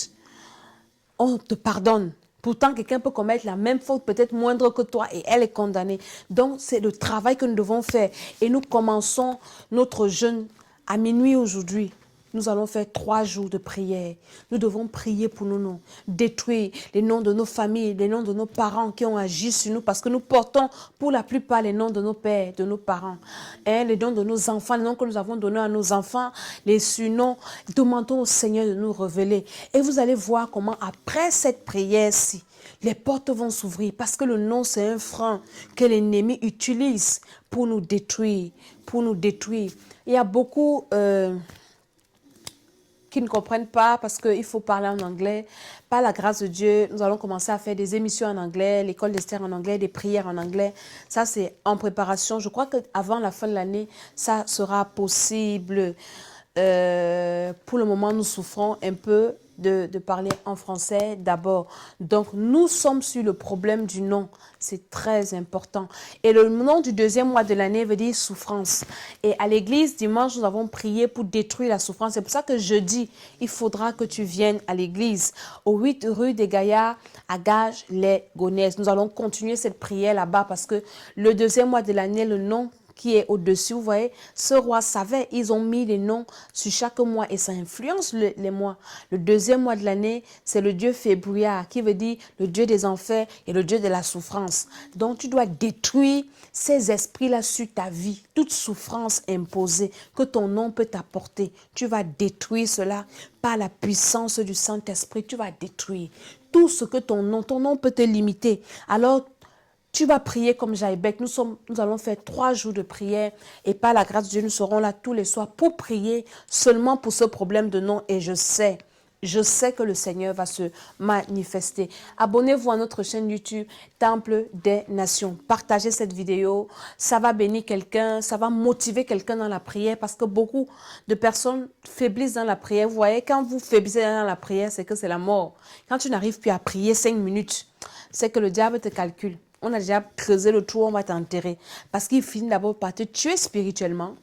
[SPEAKER 1] on te pardonne. Pourtant, quelqu'un peut commettre la même faute, peut-être moindre que toi, et elle est condamnée. Donc, c'est le travail que nous devons faire. Et nous commençons notre jeûne à minuit aujourd'hui. Nous allons faire 3 jours de prière. Nous devons prier pour nos noms, détruire les noms de nos familles, les noms de nos parents qui ont agi sur nous, parce que nous portons pour la plupart les noms de nos pères, de nos parents, les noms de nos enfants, les noms que nous avons donnés à nos enfants, les surnoms. Demandons au Seigneur de nous révéler. Et vous allez voir comment après cette prière-ci, les portes vont s'ouvrir, parce que le nom, c'est un frein que l'ennemi utilise pour nous détruire, pour nous détruire. Il y a beaucoup qui ne comprennent pas parce qu'il faut parler en anglais. Par la grâce de Dieu, nous allons commencer à faire des émissions en anglais, l'école d'Esther en anglais, des prières en anglais. Ça, c'est en préparation. Je crois qu'avant la fin de l'année, ça sera possible. Pour le moment, nous souffrons un peu de parler en français d'abord. Donc, nous sommes sur le problème du nom. C'est très important. Et le nom du deuxième mois de l'année veut dire souffrance. Et à l'église, dimanche, nous avons prié pour détruire la souffrance. C'est pour ça que jeudi, il faudra que tu viennes à l'église, au 8 rue des Gaillards, à Gage-les-Gonesse. Nous allons continuer cette prière là-bas parce que le deuxième mois de l'année, le nom qui est au-dessus, vous voyez, ce roi savait, ils ont mis les noms sur chaque mois et ça influence les mois. Le deuxième mois de l'année, c'est le dieu Fébrouillard, qui veut dire le dieu des enfers et le dieu de la souffrance. Donc, tu dois détruire ces esprits-là sur ta vie, toute souffrance imposée que ton nom peut t'apporter. Tu vas détruire cela par la puissance du Saint-Esprit. Tu vas détruire tout ce que ton nom peut te limiter. Alors, tu vas prier comme Jaïbek. Nous allons faire 3 jours de prière et par la grâce de Dieu, nous serons là tous les soirs pour prier seulement pour ce problème de nom. Et je sais que le Seigneur va se manifester. Abonnez-vous à notre chaîne YouTube Temple des Nations. Partagez cette vidéo. Ça va bénir quelqu'un, ça va motiver quelqu'un dans la prière parce que beaucoup de personnes faiblissent dans la prière. Vous voyez, quand vous faiblissez dans la prière, c'est que c'est la mort. Quand tu n'arrives plus à prier 5 minutes, c'est que le diable te calcule. On a déjà creusé le trou, on va t'enterrer. Parce qu'il finit d'abord par te tuer spirituellement.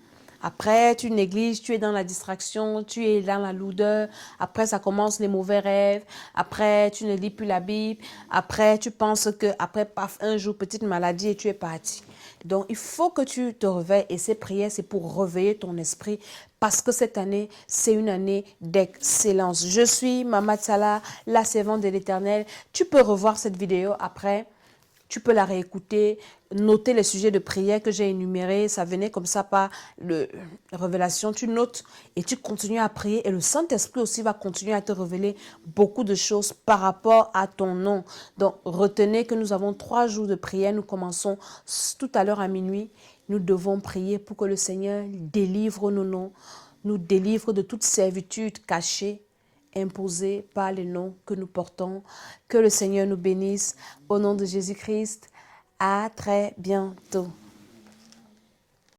[SPEAKER 1] Après, tu négliges, tu es dans la distraction, tu es dans la lourdeur. Après, ça commence les mauvais rêves. Après, tu ne lis plus la Bible. Après, tu penses que, après, paf, un jour, petite maladie et tu es parti. Donc, il faut que tu te réveilles et ces prières, c'est pour réveiller ton esprit parce que cette année, c'est une année d'excellence. Je suis Mama Tsala, la servante de l'Éternel. Tu peux revoir cette vidéo après. Tu peux la réécouter, noter les sujets de prière que j'ai énumérés. Ça venait comme ça par révélation. Tu notes et tu continues à prier. Et le Saint-Esprit aussi va continuer à te révéler beaucoup de choses par rapport à ton nom. Donc, retenez que nous avons 3 jours de prière. Nous commençons tout à l'heure à minuit. Nous devons prier pour que le Seigneur délivre nos noms, nous délivre de toute servitude cachée, imposés par les noms que nous portons. Que le Seigneur nous bénisse. Au nom de Jésus-Christ, à très bientôt.